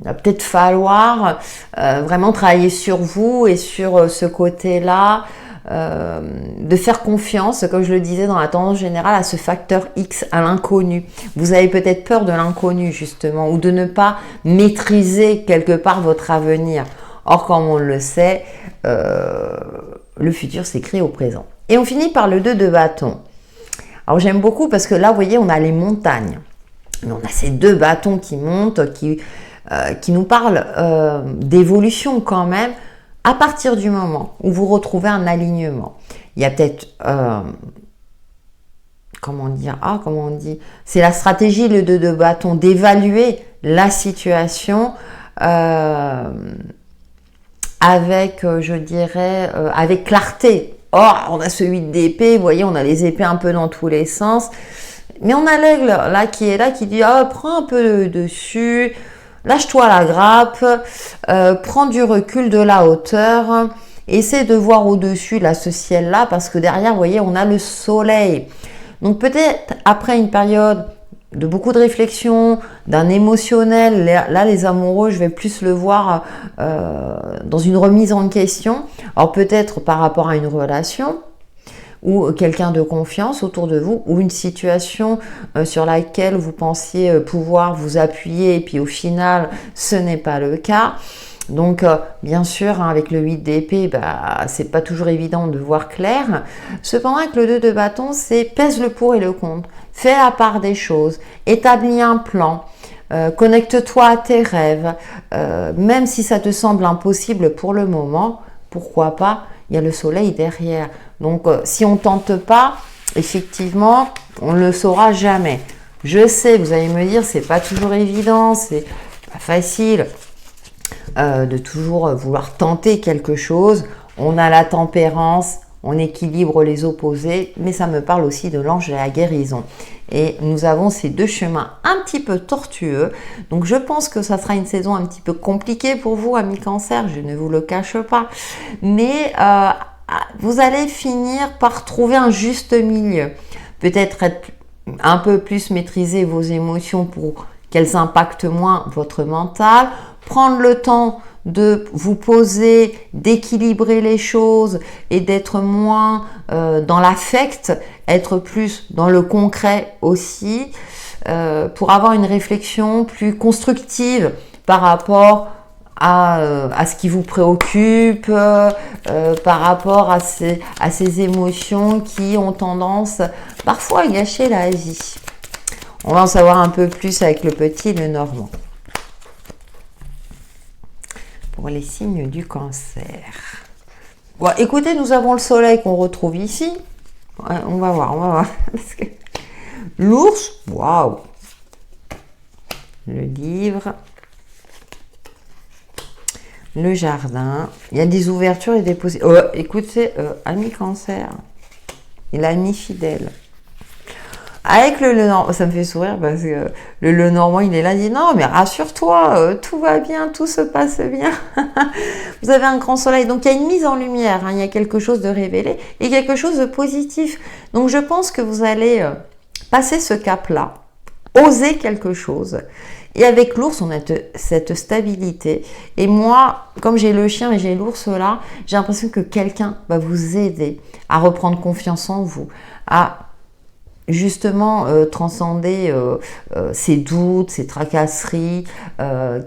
Il va peut-être falloir vraiment travailler sur vous et sur ce côté-là, de faire confiance, comme je le disais dans la tendance générale, à ce facteur X, à l'inconnu. Vous avez peut-être peur de l'inconnu, justement, ou de ne pas maîtriser quelque part votre avenir. Or, comme on le sait, le futur s'écrit au présent. Et on finit par le 2 de bâton. Alors j'aime beaucoup parce que là, vous voyez, on a les montagnes. Mais on a ces 2 bâtons qui montent, qui nous parlent d'évolution quand même, à partir du moment où vous retrouvez un alignement. Il y a peut-être... comment on dit, c'est la stratégie, le 2 de bâton, d'évaluer la situation avec, je dirais, avec clarté. Or, on a ce 8 d'épée, vous voyez, on a les épées un peu dans tous les sens. Mais on a l'aigle là qui dit prends un peu le dessus, lâche-toi la grappe, prends du recul, de la hauteur, essaie de voir au-dessus là, ce ciel-là, parce que derrière, vous voyez, on a le soleil. Donc peut-être après une période de beaucoup de réflexion, d'un émotionnel, là les amoureux, je vais plus le voir dans une remise en question. Alors peut-être par rapport à une relation, ou quelqu'un de confiance autour de vous, ou une situation sur laquelle vous pensiez pouvoir vous appuyer, et puis au final, ce n'est pas le cas. Donc, bien sûr, avec le 8 d'épée, c'est pas toujours évident de voir clair. Cependant, avec le 2 de bâton, c'est pèse le pour et le contre. Fais la part des choses, établis un plan, connecte-toi à tes rêves, même si ça te semble impossible pour le moment, pourquoi pas, il y a le soleil derrière. Donc, si on ne tente pas, effectivement, on ne le saura jamais. Je sais, vous allez me dire, c'est pas toujours évident, c'est pas facile de toujours vouloir tenter quelque chose. On a la tempérance, on équilibre les opposés, mais ça me parle aussi de l'ange de la guérison. Et nous avons ces 2 chemins un petit peu tortueux. Donc je pense que ça sera une saison un petit peu compliquée pour vous, amis Cancer, je ne vous le cache pas. Mais vous allez finir par trouver un juste milieu. Peut-être être un peu plus maîtriser vos émotions pour qu'elles impactent moins votre mental. Prendre le temps de vous poser, d'équilibrer les choses et d'être moins dans l'affect, être plus dans le concret aussi, pour avoir une réflexion plus constructive par rapport à ce qui vous préoccupe, par rapport à ces émotions qui ont tendance parfois à gâcher la vie. On va en savoir un peu plus avec le petit Lenormand. Pour les signes du Cancer. Bon, écoutez, nous avons le soleil qu'on retrouve ici. Ouais, on va voir. Parce que l'ours, waouh. Le livre. Le jardin. Il y a des ouvertures et des possibilités. Écoutez, ami Cancer. Et l'ami fidèle. Avec le Lenormand, ça me fait sourire parce que le Lenormand, il est là, il dit non, mais rassure-toi, tout va bien, tout se passe bien. Vous avez un grand soleil, donc il y a une mise en lumière, il y a quelque chose de révélé et quelque chose de positif. Donc je pense que vous allez passer ce cap-là, oser quelque chose. Et avec l'ours, on a cette stabilité. Et moi, comme j'ai le chien et j'ai l'ours là, j'ai l'impression que quelqu'un va vous aider à reprendre confiance en vous, à justement transcender ces doutes, ces tracasseries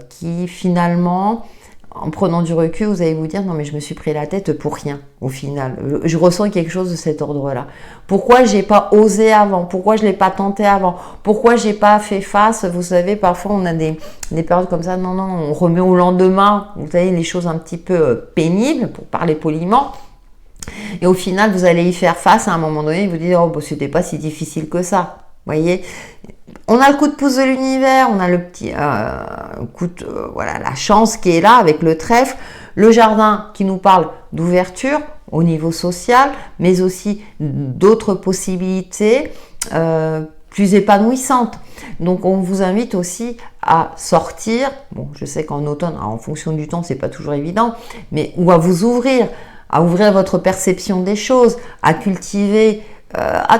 qui finalement, en prenant du recul, vous allez vous dire non mais je me suis pris la tête pour rien au final. Je ressens quelque chose de cet ordre-là. Pourquoi j'ai pas osé avant? Pourquoi je l'ai pas tenté avant? Pourquoi j'ai pas fait face? Vous savez, parfois on a des périodes comme ça, non, on remet au lendemain, vous savez, les choses un petit peu pénibles, pour parler poliment. Et au final, vous allez y faire face à un moment donné, vous dites oh, c'était pas si difficile que ça. Vous voyez, on a le coup de pouce de l'univers, on a le petit coup de, voilà, la chance qui est là avec le trèfle, le jardin qui nous parle d'ouverture au niveau social, mais aussi d'autres possibilités plus épanouissantes. Donc on vous invite aussi à sortir. Bon, je sais qu'en automne, en fonction du temps, c'est pas toujours évident, mais ou à vous ouvrir. À ouvrir votre perception des choses, à cultiver,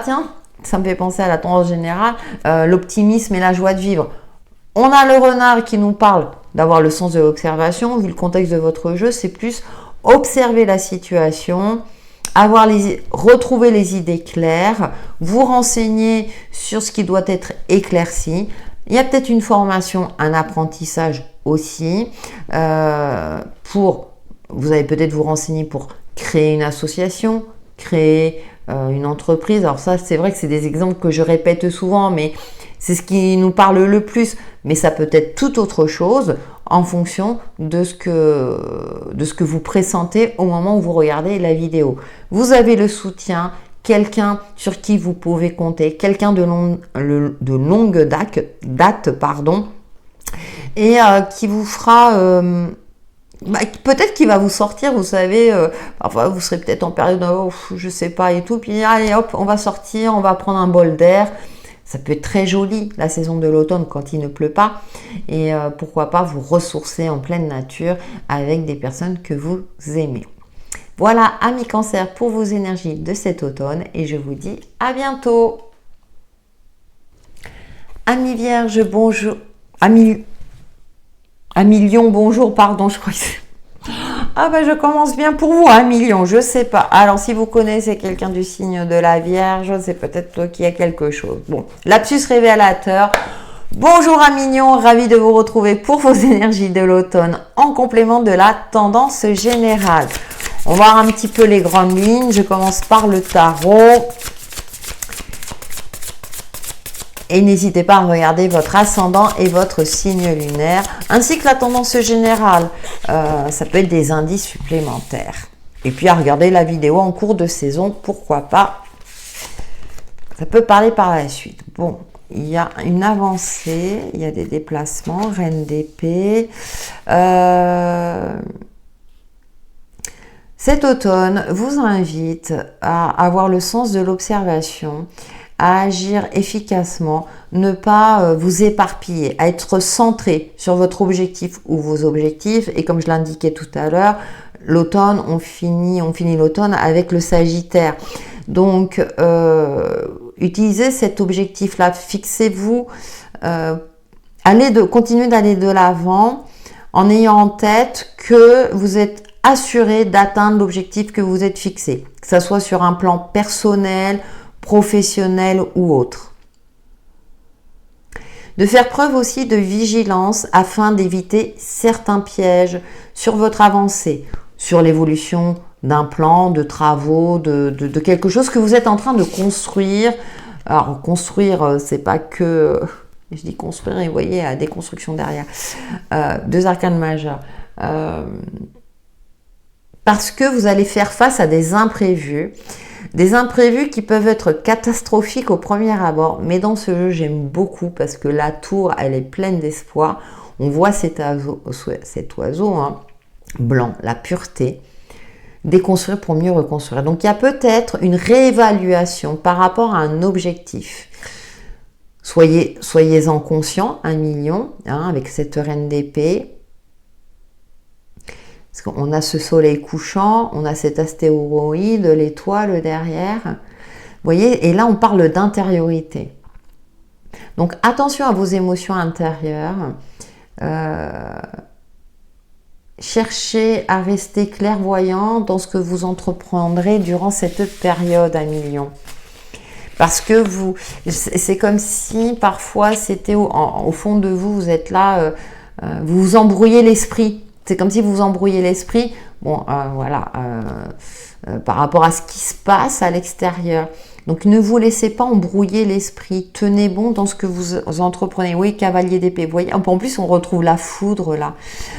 tiens, ça me fait penser à la tendance générale, l'optimisme et la joie de vivre. On a le renard qui nous parle d'avoir le sens de l'observation, vu le contexte de votre jeu, c'est plus observer la situation, retrouver les idées claires, vous renseigner sur ce qui doit être éclairci. Il y a peut-être une formation, un apprentissage aussi, vous allez peut-être vous renseigner pour créer une association, créer une entreprise. Alors ça, c'est vrai que c'est des exemples que je répète souvent, mais c'est ce qui nous parle le plus. Mais ça peut être tout autre chose en fonction de ce que vous pressentez au moment où vous regardez la vidéo. Vous avez le soutien, quelqu'un sur qui vous pouvez compter, quelqu'un de longue date, et qui vous fera... peut-être qu'il va vous sortir, vous savez, parfois vous serez peut-être en période, je sais pas et tout, puis allez hop, on va sortir, on va prendre un bol d'air. Ça peut être très joli, la saison de l'automne, quand il ne pleut pas. Et pourquoi pas vous ressourcer en pleine nature avec des personnes que vous aimez. Voilà, amis Cancer, pour vos énergies de cet automne. Et je vous dis à bientôt. Amis Vierge, bonjour. Amis Lion, bonjour, pardon, je crois que c'est... Ah ben je commence bien pour vous, 1 million, je sais pas. Alors si vous connaissez quelqu'un du signe de la Vierge, c'est peut-être qu'il y a quelque chose. Bon, lapsus révélateur. Bonjour à mignon, ravi de vous retrouver pour vos énergies de l'automne en complément de la tendance générale. On va voir un petit peu les grandes lignes. Je commence par le tarot. Et n'hésitez pas à regarder votre ascendant et votre signe lunaire, ainsi que la tendance générale. Ça peut être des indices supplémentaires. Et puis à regarder la vidéo en cours de saison, pourquoi pas. Ça peut parler par la suite. Bon, il y a une avancée, il y a des déplacements, reine d'épée. Cet automne vous invite à avoir le sens de l'observation, à agir efficacement, ne pas vous éparpiller, à être centré sur votre objectif ou vos objectifs. Et comme je l'indiquais tout à l'heure, l'automne, on finit l'automne avec le Sagittaire. Donc, utilisez cet objectif-là, fixez-vous, continuez d'aller de l'avant en ayant en tête que vous êtes assuré d'atteindre l'objectif que vous êtes fixé, que ce soit sur un plan personnel, professionnel ou autre. De faire preuve aussi de vigilance afin d'éviter certains pièges sur votre avancée, sur l'évolution d'un plan, de travaux, de quelque chose que vous êtes en train de construire. Alors construire, c'est pas que... Je dis construire et vous voyez, il y a des constructions derrière. 2 arcanes majeures. Parce que vous allez faire face à des imprévus qui peuvent être catastrophiques au premier abord. Mais dans ce jeu, j'aime beaucoup parce que la tour, elle est pleine d'espoir. On voit cet oiseau blanc, la pureté, déconstruire pour mieux reconstruire. Donc, il y a peut-être une réévaluation par rapport à un objectif. Soyez-en conscients, 1 million, avec cette reine d'épée. Parce qu'on a ce soleil couchant, on a cet astéroïde, l'étoile derrière. Vous voyez, et là, on parle d'intériorité. Donc, attention à vos émotions intérieures. Cherchez à rester clairvoyant dans ce que vous entreprendrez durant cette période, 1 million. Parce que c'est comme si parfois c'était au fond de vous, vous êtes là, vous vous embrouillez l'esprit. C'est comme si vous embrouillez l'esprit, par rapport à ce qui se passe à l'extérieur. Donc, ne vous laissez pas embrouiller l'esprit. Tenez bon dans ce que vous entreprenez. Oui, cavalier d'épée. Vous voyez, en plus, on retrouve la foudre là.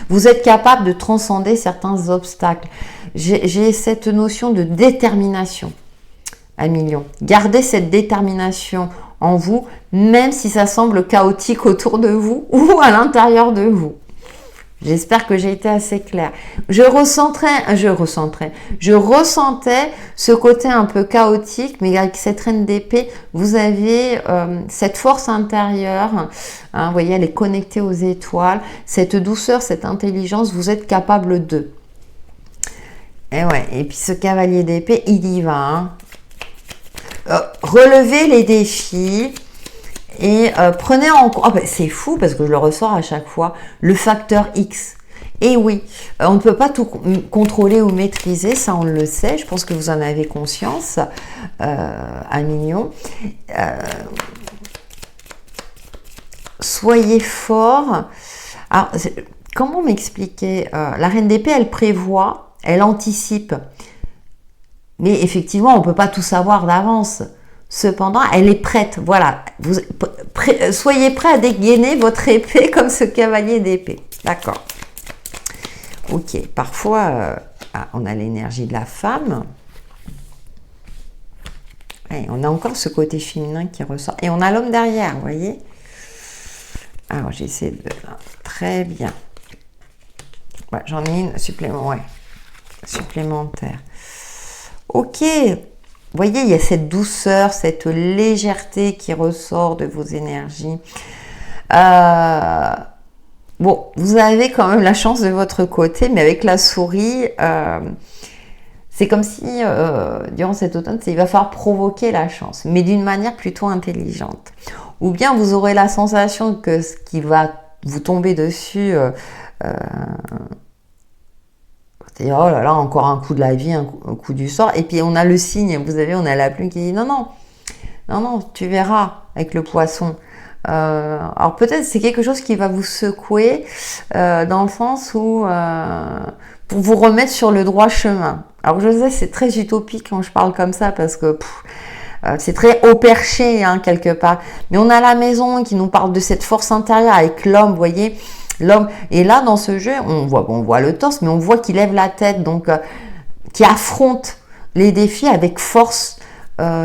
Vous êtes capable de transcender certains obstacles. J'ai cette notion de détermination, 1 million. Gardez cette détermination en vous, même si ça semble chaotique autour de vous ou à l'intérieur de vous. J'espère que j'ai été assez claire. Je ressentais ce côté un peu chaotique, mais avec cette reine d'épée, vous avez cette force intérieure, vous voyez, elle est connectée aux étoiles, cette douceur, cette intelligence, vous êtes capable d'eux. Et ouais, et puis ce cavalier d'épée, il y va. Relevez les défis. Et prenez en compte, c'est fou parce que je le ressors à chaque fois, le facteur X. Et oui, on ne peut pas tout contrôler ou maîtriser, ça on le sait, je pense que vous en avez conscience, 1 million. Soyez fort. Alors, comment m'expliquer, la reine d'épée, elle prévoit, elle anticipe. Mais effectivement, on ne peut pas tout savoir d'avance. Cependant, elle est prête. Voilà. Soyez prêt à dégainer votre épée comme ce cavalier d'épée. D'accord. Ok. Parfois, on a l'énergie de la femme. Et on a encore ce côté féminin qui ressort. Et on a l'homme derrière, vous voyez. Alors, j'essaie de... Très bien. Ouais, j'en ai une supplémentaire. Ok. Vous voyez, il y a cette douceur, cette légèreté qui ressort de vos énergies. Bon, vous avez quand même la chance de votre côté, mais avec la souris, c'est comme si, durant cet automne, il va falloir provoquer la chance, mais d'une manière plutôt intelligente. Ou bien vous aurez la sensation que ce qui va vous tomber dessus... c'est oh là là, encore un coup de la vie, un coup du sort. Et puis on a le signe, vous savez, on a la plume qui dit non, tu verras avec le poisson. Alors peut-être c'est quelque chose qui va vous secouer dans le sens où pour vous remettre sur le droit chemin. Alors je sais, c'est très utopique quand je parle comme ça parce que c'est très haut perché quelque part. Mais on a la maison qui nous parle de cette force intérieure avec l'homme, vous voyez. L'homme, et là dans ce jeu, on voit le torse, mais on voit qu'il lève la tête, donc qui affronte les défis avec force,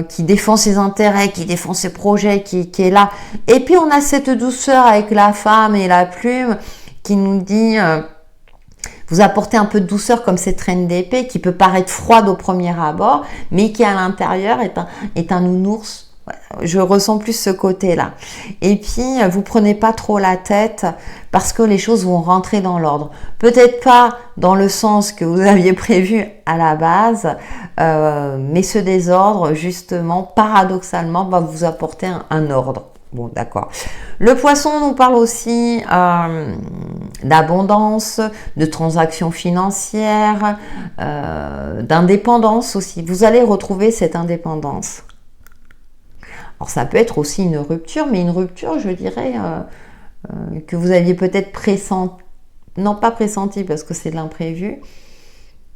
qui défend ses intérêts, qui défend ses projets, qui est là. Et puis on a cette douceur avec la femme et la plume qui nous dit vous apportez un peu de douceur comme cette reine d'épée qui peut paraître froide au premier abord, mais qui à l'intérieur est un nounours. Je ressens plus ce côté-là. Et puis, vous prenez pas trop la tête parce que les choses vont rentrer dans l'ordre. Peut-être pas dans le sens que vous aviez prévu à la base, mais ce désordre, justement, paradoxalement, va vous apporter un ordre. Bon, d'accord. Le poisson nous parle aussi d'abondance, de transactions financières, d'indépendance aussi. Vous allez retrouver cette indépendance. Alors ça peut être aussi une rupture, mais une rupture, je dirais, que vous aviez peut-être pressenti, non pas pressenti parce que c'est de l'imprévu,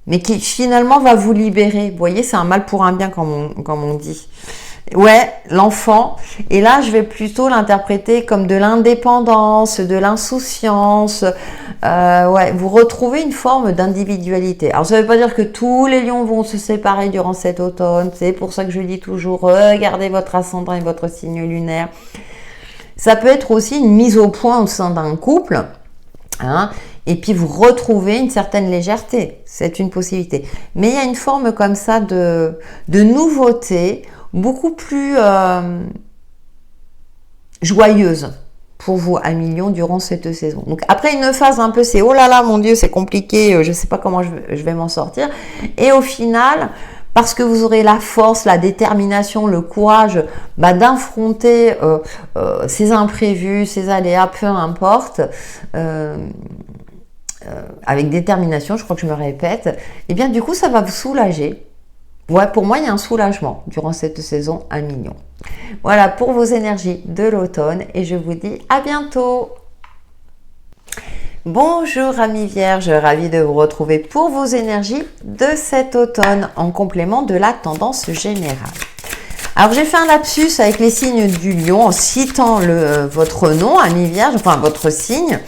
mais qui finalement va vous libérer. Vous voyez, c'est un mal pour un bien, comme on dit. Ouais, l'enfant. Et là, je vais plutôt l'interpréter comme de l'indépendance, de l'insouciance. Vous retrouvez une forme d'individualité. Alors, ça ne veut pas dire que tous les lions vont se séparer durant cet automne. C'est pour ça que je dis toujours, regardez votre ascendant et votre signe lunaire. Ça peut être aussi une mise au point au sein d'un couple. Et puis vous retrouvez une certaine légèreté. C'est une possibilité. Mais il y a une forme comme ça de nouveauté, beaucoup plus joyeuse pour vous, amis Lion, durant cette saison. Donc après une phase un peu, c'est oh là là, mon Dieu, c'est compliqué, je ne sais pas comment je vais m'en sortir. Et au final, parce que vous aurez la force, la détermination, le courage d'affronter ces imprévus, ces aléas, peu importe, avec détermination, je crois que je me répète, et bien du coup, ça va vous soulager. Ouais, pour moi, il y a un soulagement durant cette saison à Lion. Voilà pour vos énergies de l'automne et je vous dis à bientôt. Bonjour amis vierges, ravie de vous retrouver pour vos énergies de cet automne en complément de la tendance générale. Alors j'ai fait un lapsus avec les signes du lion en citant votre nom, amis vierges, enfin votre signe.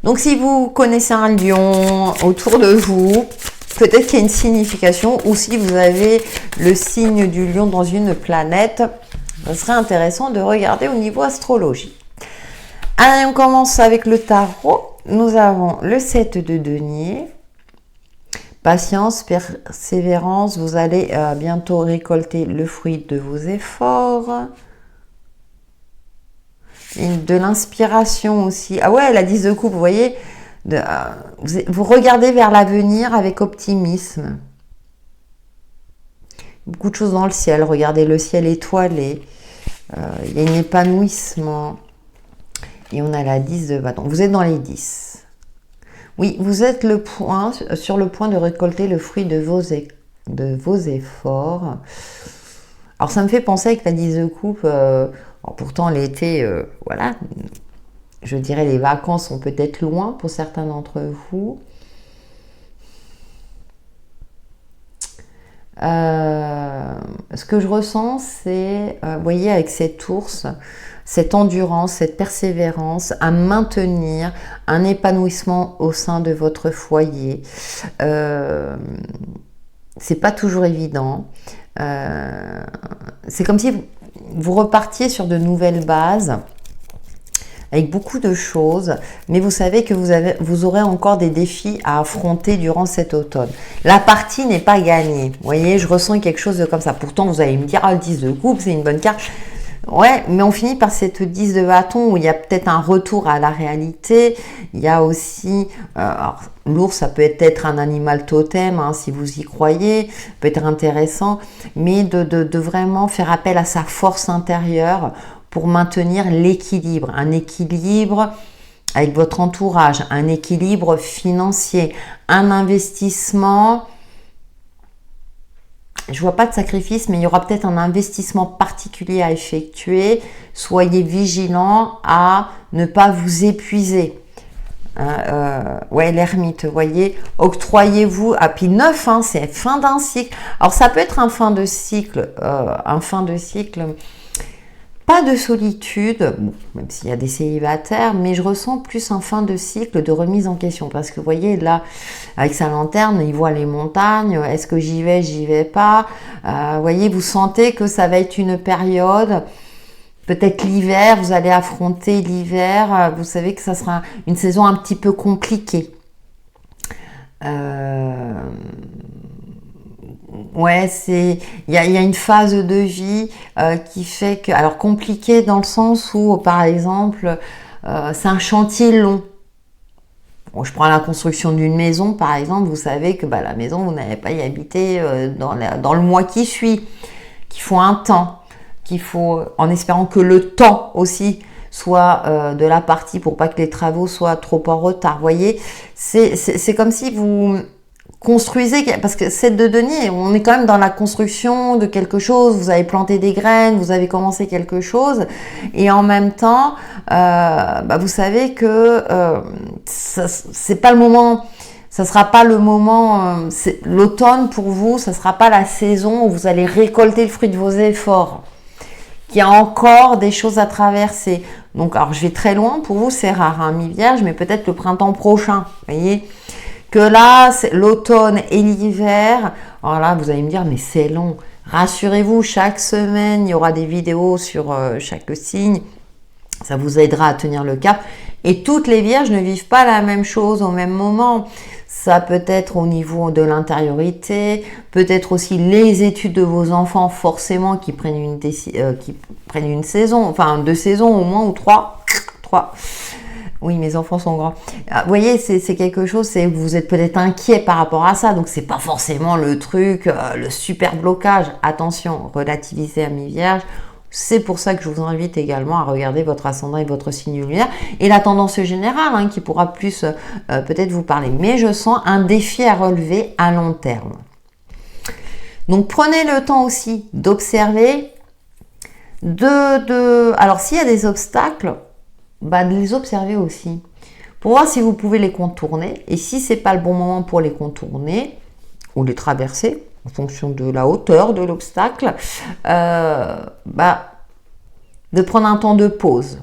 Donc si vous connaissez un lion autour de vous, peut-être qu'il y a une signification, ou si vous avez le signe du lion dans une planète, ce serait intéressant de regarder au niveau astrologie. Allez, on commence avec le tarot. Nous avons le 7 de denier. Patience, persévérance, vous allez bientôt récolter le fruit de vos efforts. Et de l'inspiration aussi. Ah ouais, la 10 de coupe, vous voyez, vous regardez vers l'avenir avec optimisme. Beaucoup de choses dans le ciel. Regardez le ciel étoilé. Il y a un épanouissement. Et on a la 10 de bâton. Vous êtes dans les 10. Oui, vous êtes sur le point de récolter le fruit de vos efforts. Alors ça me fait penser avec la 10 de coupe. Pourtant l'été, voilà. Je dirais les vacances sont peut-être loin pour certains d'entre vous. Ce que je ressens, c'est, vous voyez, avec cet ours, cette endurance, cette persévérance à maintenir un épanouissement au sein de votre foyer. C'est pas toujours évident. C'est comme si vous repartiez sur de nouvelles bases avec beaucoup de choses, mais vous savez que vous aurez encore des défis à affronter durant cet automne. La partie n'est pas gagnée. Vous voyez, je ressens quelque chose de comme ça. Pourtant, vous allez me dire, ah, le 10 de coupe, c'est une bonne carte. Ouais, mais on finit par cette 10 de bâton où il y a peut-être un retour à la réalité. Il y a aussi, l'ours, ça peut être un animal totem, hein, si vous y croyez, peut être intéressant, mais de vraiment faire appel à sa force intérieure pour maintenir l'équilibre, un équilibre avec votre entourage, un équilibre financier, un investissement. Je vois pas de sacrifice, mais il y aura peut-être un investissement particulier à effectuer. Soyez vigilant à ne pas vous épuiser. Ouais, l'ermite, vous voyez, octroyez-vous, puis 9, hein, c'est fin d'un cycle. Alors ça peut être un fin de cycle, pas de solitude, bon, même s'il y a des célibataires, mais je ressens plus un fin de cycle de remise en question. Parce que vous voyez, là, avec sa lanterne, il voit les montagnes. Est-ce que j'y vais pas? Vous voyez, vous sentez que ça va être une période, peut-être l'hiver, vous allez affronter l'hiver. Vous savez que ça sera une saison un petit peu compliquée. Ouais, il y a une phase de vie qui fait que, alors compliqué dans le sens où, par exemple, c'est un chantier long. Bon, je prends la construction d'une maison, par exemple, vous savez que la maison, vous n'allez pas y habiter dans le mois qui suit, qu'il faut un temps, qu'il faut, en espérant que le temps aussi soit de la partie pour pas que les travaux soient trop en retard. Vous voyez, c'est comme si vous construisez, parce que 7 de denier, on est quand même dans la construction de quelque chose, vous avez planté des graines, vous avez commencé quelque chose, et en même temps, vous savez que c'est pas le moment, ça sera pas le moment, l'automne pour vous, ça sera pas la saison où vous allez récolter le fruit de vos efforts, qu'il y a encore des choses à traverser. Donc, alors je vais très loin, pour vous c'est rare, hein, mi-vierge, mais peut-être le printemps prochain, vous voyez, que là, c'est l'automne et l'hiver. Alors là, vous allez me dire, mais c'est long. Rassurez-vous, chaque semaine, il y aura des vidéos sur chaque signe. Ça vous aidera à tenir le cap. Et toutes les vierges ne vivent pas la même chose au même moment. Ça peut être au niveau de l'intériorité, peut-être aussi les études de vos enfants, forcément, qui prennent une saison, enfin 2 saisons au moins, ou 3. Oui, mes enfants sont grands. Vous voyez, c'est quelque chose, c'est vous êtes peut-être inquiet par rapport à ça, donc c'est pas forcément le truc, le super blocage. Attention, relativisez à mi-vierge. C'est pour ça que je vous invite également à regarder votre ascendant et votre signe lunaire et la tendance générale, hein, qui pourra plus peut-être vous parler. Mais je sens un défi à relever à long terme. Donc prenez le temps aussi d'observer, alors s'il y a des obstacles, de les observer aussi pour voir si vous pouvez les contourner, et si c'est pas le bon moment pour les contourner ou les traverser en fonction de la hauteur de l'obstacle, de prendre un temps de pause,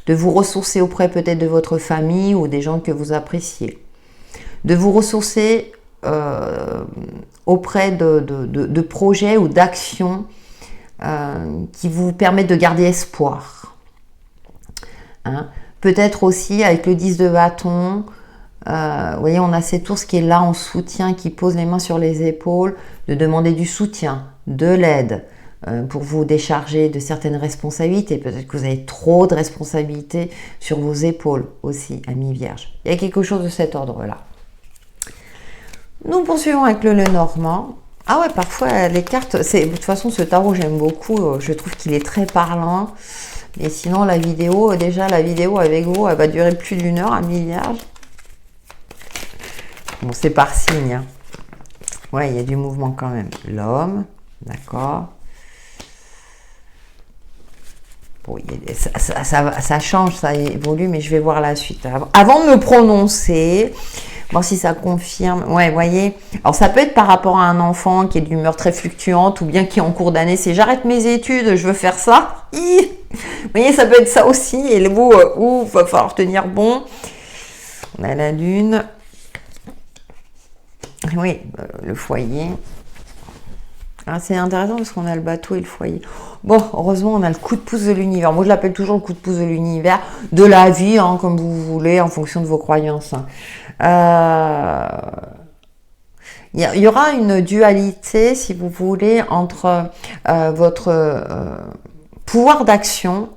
de vous ressourcer auprès peut-être de votre famille ou des gens que vous appréciez, de vous ressourcer auprès de projets ou d'actions qui vous permettent de garder espoir. Hein. Peut-être aussi avec le 10 de bâton, vous voyez, on a cet ours qui est là en soutien, qui pose les mains sur les épaules, de demander du soutien, de l'aide pour vous décharger de certaines responsabilités. Peut-être que vous avez trop de responsabilités sur vos épaules aussi, ami Vierge. Il y a quelque chose de cet ordre-là. Nous poursuivons avec le Lenormand. Ah ouais, parfois les cartes, de toute façon ce tarot j'aime beaucoup, je trouve qu'il est très parlant. Et sinon, la vidéo avec vous, elle va durer plus d'1 heure, ami Vierge. Bon, c'est par signe. Hein. Ouais, il y a du mouvement quand même. L'homme, d'accord. Bon, ça change, ça évolue, mais je vais voir la suite. Avant de me prononcer, Voir si ça confirme. Ouais, voyez. Alors, ça peut être par rapport à un enfant qui est d'humeur très fluctuante ou bien qui est en cours d'année, c'est j'arrête mes études, je veux faire ça. Vous voyez, ça peut être ça aussi. Et le mot, va falloir tenir bon. On a la lune. Oui, le foyer. Ah, c'est intéressant parce qu'on a le bateau et le foyer. Bon, heureusement, on a le coup de pouce de l'univers. Moi, je l'appelle toujours le coup de pouce de l'univers, de la vie, hein, comme vous voulez, en fonction de vos croyances. Il y aura une dualité, si vous voulez, entre votre pouvoir d'action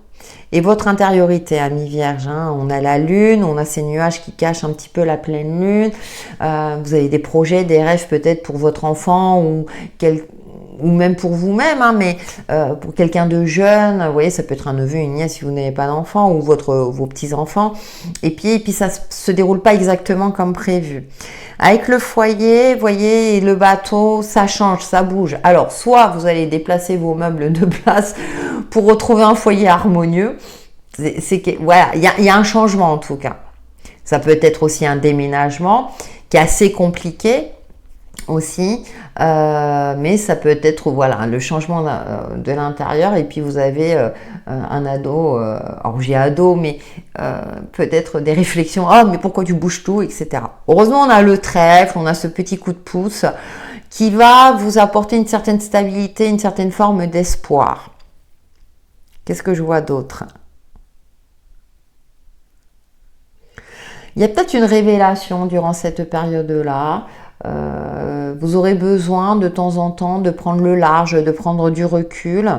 et votre intériorité, amis vierges. Hein. On a la lune, on a ces nuages qui cachent un petit peu la pleine lune. Vous avez des projets, des rêves peut-être pour votre enfant ou même pour vous-même, hein, mais pour quelqu'un de jeune, vous voyez, ça peut être un neveu, une nièce si vous n'avez pas d'enfant, ou vos petits-enfants. Et puis ça se déroule pas exactement comme prévu. Avec le foyer, vous voyez, le bateau, ça change, ça bouge. Alors, soit vous allez déplacer vos meubles de place pour retrouver un foyer harmonieux. Voilà, il y a un changement en tout cas. Ça peut être aussi un déménagement qui est assez compliqué aussi, mais ça peut être voilà le changement de l'intérieur. Et puis vous avez un ado, alors j'ai ado, mais peut-être des réflexions, mais pourquoi tu bouges tout, etc. Heureusement on a le trèfle, on a ce petit coup de pouce qui va vous apporter une certaine stabilité, une certaine forme d'espoir. Qu'est-ce que je vois d'autre? Il y a peut-être une révélation durant cette période-là. Vous aurez besoin de temps en temps de prendre le large, de prendre du recul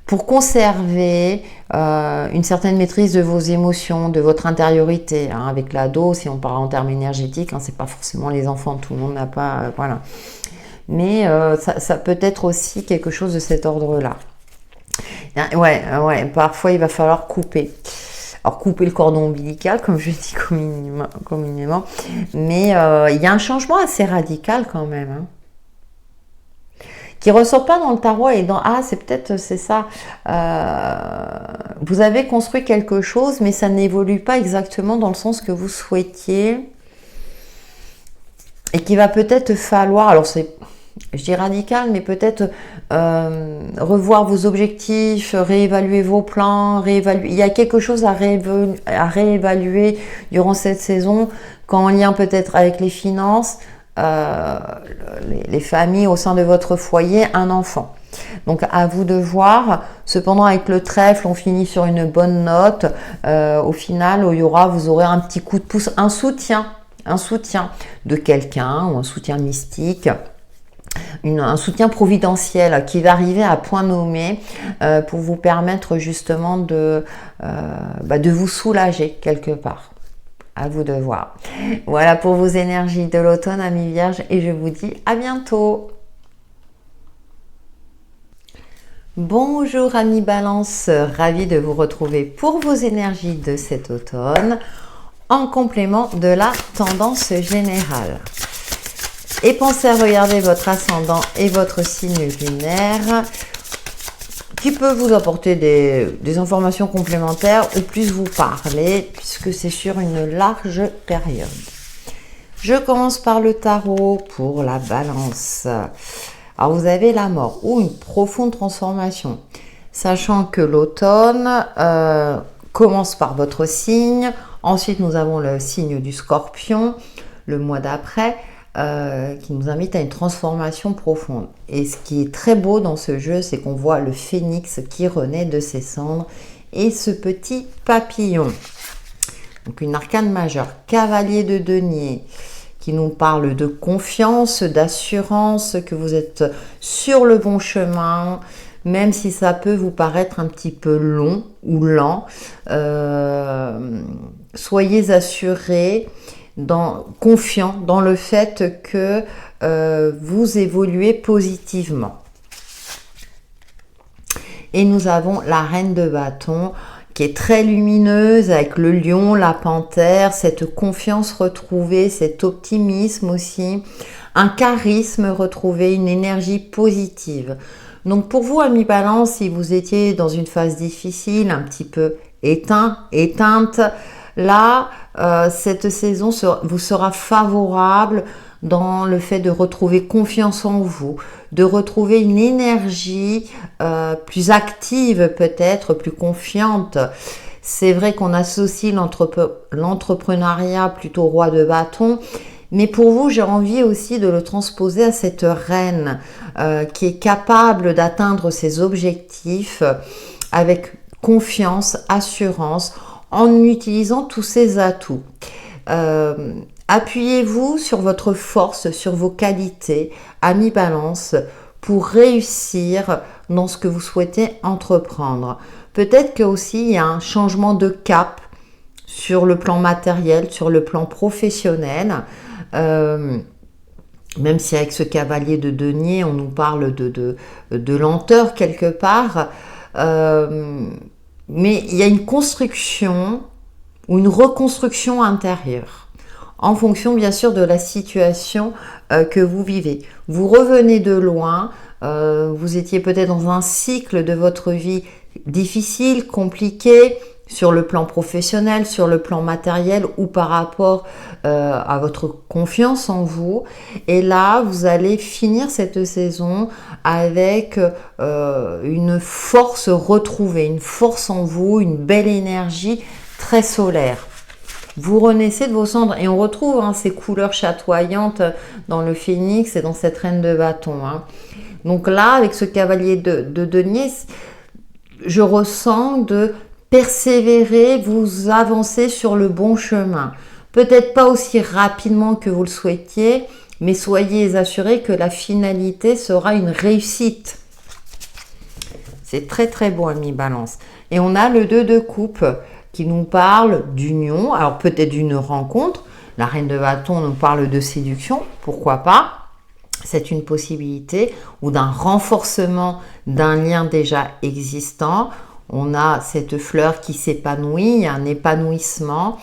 pour conserver une certaine maîtrise de vos émotions, de votre intériorité. Hein, avec l'ado, si on parle en termes énergétiques, hein, c'est pas forcément les enfants, tout le monde n'a pas... voilà. Mais ça peut être aussi quelque chose de cet ordre-là. Ouais, parfois il va falloir couper. Alors couper le cordon ombilical, comme je dis communément, mais il y a un changement assez radical quand même, hein, qui ressort pas dans le tarot et dans c'est ça. Vous avez construit quelque chose, mais ça n'évolue pas exactement dans le sens que vous souhaitiez, et qui va peut-être falloir. Alors je dis radical, mais peut-être revoir vos objectifs, réévaluer vos plans, il y a quelque chose à réévaluer durant cette saison, en lien peut-être avec les finances, les familles au sein de votre foyer, un enfant. Donc à vous de voir. Cependant avec le trèfle, on finit sur une bonne note. Au final, vous aurez un petit coup de pouce, un soutien de quelqu'un ou un soutien mystique. Un soutien providentiel qui va arriver à point nommé pour vous permettre justement de vous soulager quelque part. À vous de voir. Voilà pour vos énergies de l'automne, amis vierges, et je vous dis à bientôt. Bonjour amis Balance, ravie de vous retrouver pour vos énergies de cet automne en complément de la tendance générale. Et pensez à regarder votre ascendant et votre signe lunaire qui peut vous apporter des informations complémentaires ou plus vous parler puisque c'est sur une large période. Je commence par le tarot pour la Balance. Alors vous avez la mort ou une profonde transformation. Sachant que l'automne commence par votre signe. Ensuite nous avons le signe du Scorpion le mois d'après. Qui nous invite à une transformation profonde. Et ce qui est très beau dans ce jeu, c'est qu'on voit le phénix qui renaît de ses cendres et ce petit papillon. Donc une arcane majeure, cavalier de denier, qui nous parle de confiance, d'assurance, que vous êtes sur le bon chemin, même si ça peut vous paraître un petit peu long ou lent. Soyez assurés, confiant dans le fait que vous évoluez positivement. Et nous avons la reine de bâton qui est très lumineuse avec le lion, la panthère, cette confiance retrouvée, cet optimisme aussi, un charisme retrouvé, une énergie positive. Donc pour vous, amis Balance, si vous étiez dans une phase difficile, un petit peu éteinte, Là, cette saison vous sera favorable dans le fait de retrouver confiance en vous, de retrouver une énergie plus active peut-être, plus confiante. C'est vrai qu'on associe l'entrepreneuriat plutôt au roi de bâton, mais pour vous, j'ai envie aussi de le transposer à cette reine qui est capable d'atteindre ses objectifs avec confiance, assurance, en utilisant tous ses atouts. Appuyez-vous sur votre force, sur vos qualités, ami Balance, pour réussir dans ce que vous souhaitez entreprendre. Peut-être que aussi il y a un changement de cap sur le plan matériel, sur le plan professionnel. Même si avec ce cavalier de denier, on nous parle de lenteur quelque part. Mais il y a une construction ou une reconstruction intérieure, en fonction bien sûr de la situation que vous vivez. Vous revenez de loin, vous étiez peut-être dans un cycle de votre vie difficile, compliqué, sur le plan professionnel, sur le plan matériel ou par rapport à votre confiance en vous. Et là, vous allez finir cette saison avec une force retrouvée, une force en vous, une belle énergie très solaire. Vous renaissez de vos cendres et on retrouve ces couleurs chatoyantes dans le phénix et dans cette reine de bâton. Donc là, avec ce cavalier de denier, je ressens de persévérer, vous avancez sur le bon chemin. Peut-être pas aussi rapidement que vous le souhaitiez, mais soyez assurés que la finalité sera une réussite. C'est très très beau, ami Balance. Et on a le 2 de coupe qui nous parle d'union, alors peut-être d'une rencontre. La reine de bâton nous parle de séduction, pourquoi pas. C'est une possibilité, ou d'un renforcement d'un lien déjà existant. On a cette fleur qui s'épanouit, un épanouissement.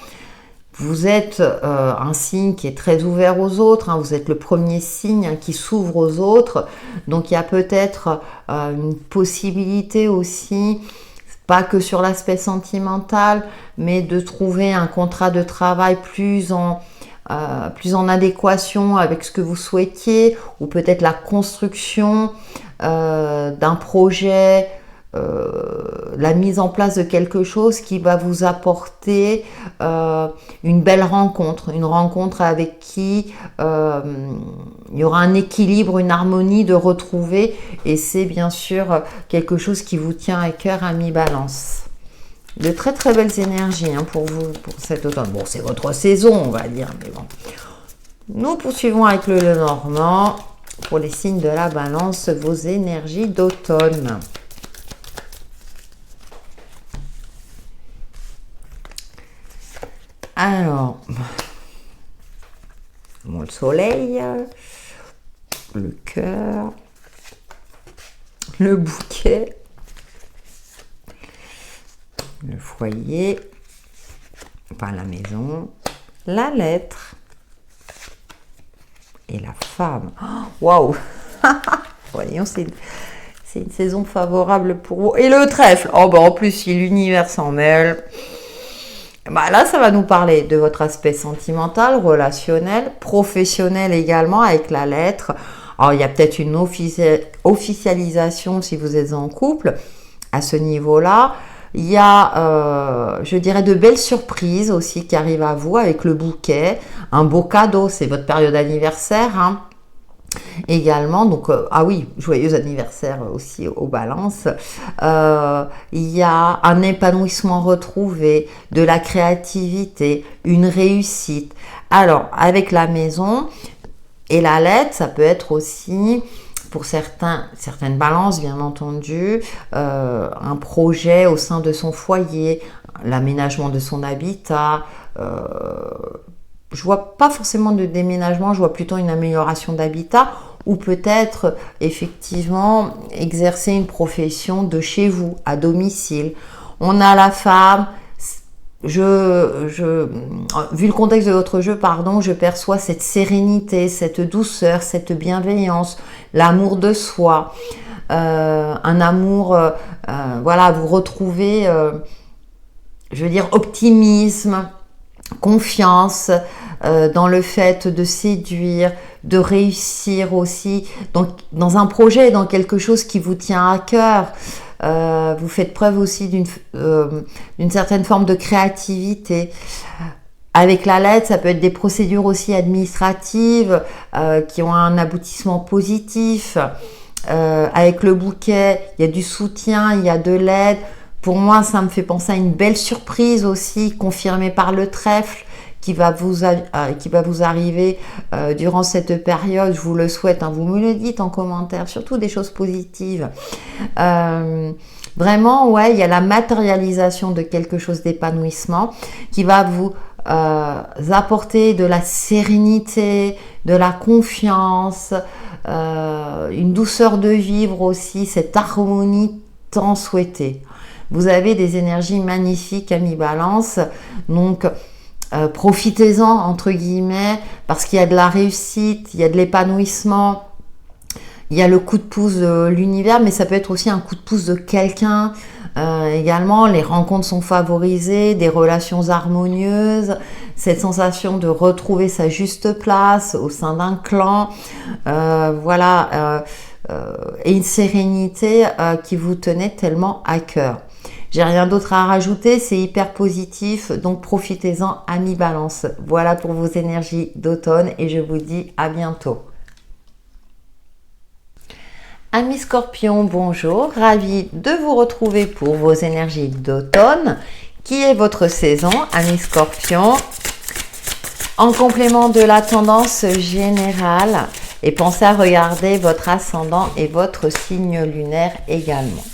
Vous êtes un signe qui est très ouvert aux autres, vous êtes le premier signe qui s'ouvre aux autres. Donc il y a peut-être une possibilité aussi, pas que sur l'aspect sentimental, mais de trouver un contrat de travail plus en adéquation avec ce que vous souhaitiez, ou peut-être la construction d'un projet, la mise en place de quelque chose qui va vous apporter une belle rencontre, une rencontre avec qui il y aura un équilibre, une harmonie de retrouver, et c'est bien sûr quelque chose qui vous tient à cœur, ami Balance. De très très belles énergies pour vous, pour cet automne. Bon, c'est votre saison, on va dire, mais bon. Nous poursuivons avec le Lenormand. Pour les signes de la Balance, vos énergies d'automne. Alors, le soleil, le cœur, le bouquet, le foyer, enfin la maison, la lettre et la femme. Waouh! Voyons, c'est une saison favorable pour vous. Et le trèfle, en plus, si l'univers s'en mêle, là, ça va nous parler de votre aspect sentimental, relationnel, professionnel également, avec la lettre. Alors, il y a peut-être une officialisation si vous êtes en couple à ce niveau-là. Il y a, je dirais, de belles surprises aussi qui arrivent à vous avec le bouquet. Un beau cadeau, c'est votre période d'anniversaire. Également, donc, oui, joyeux anniversaire aussi aux balances. Il y a un épanouissement retrouvé, de la créativité, une réussite. Alors, avec la maison et la lettre, ça peut être aussi, pour certaines balances, bien entendu, un projet au sein de son foyer, l'aménagement de son habitat. Je vois pas forcément de déménagement, je vois plutôt une amélioration d'habitat, ou peut-être effectivement exercer une profession de chez vous, à domicile. On a la femme. Vu le contexte de votre jeu, je perçois cette sérénité, cette douceur, cette bienveillance, l'amour de soi, un amour, vous retrouvez, optimisme, confiance dans le fait de séduire, de réussir aussi dans un projet, dans quelque chose qui vous tient à cœur. Vous faites preuve aussi d'une certaine forme de créativité. Avec la lettre, ça peut être des procédures aussi administratives qui ont un aboutissement positif. Avec le bouquet, il y a du soutien, il y a de l'aide. Pour moi, ça me fait penser à une belle surprise aussi, confirmée par le trèfle, qui va vous arriver durant cette période. Je vous le souhaite, hein, vous me le dites en commentaire, surtout des choses positives. Vraiment, ouais, il y a la matérialisation de quelque chose d'épanouissement qui va vous apporter de la sérénité, de la confiance, une douceur de vivre aussi, cette harmonie tant souhaitée. Vous avez des énergies magnifiques, amis Balance, donc profitez-en entre guillemets, parce qu'il y a de la réussite, il y a de l'épanouissement, il y a le coup de pouce de l'univers, mais ça peut être aussi un coup de pouce de quelqu'un. Également, les rencontres sont favorisées, des relations harmonieuses, cette sensation de retrouver sa juste place au sein d'un clan, et une sérénité qui vous tenait tellement à cœur. J'ai rien d'autre à rajouter, c'est hyper positif, donc profitez-en, amis Balance. Voilà pour vos énergies d'automne et je vous dis à bientôt. Amis Scorpion, bonjour, ravi de vous retrouver pour vos énergies d'automne, qui est votre saison, amis Scorpion, en complément de la tendance générale. Et pensez à regarder votre ascendant et votre signe lunaire également.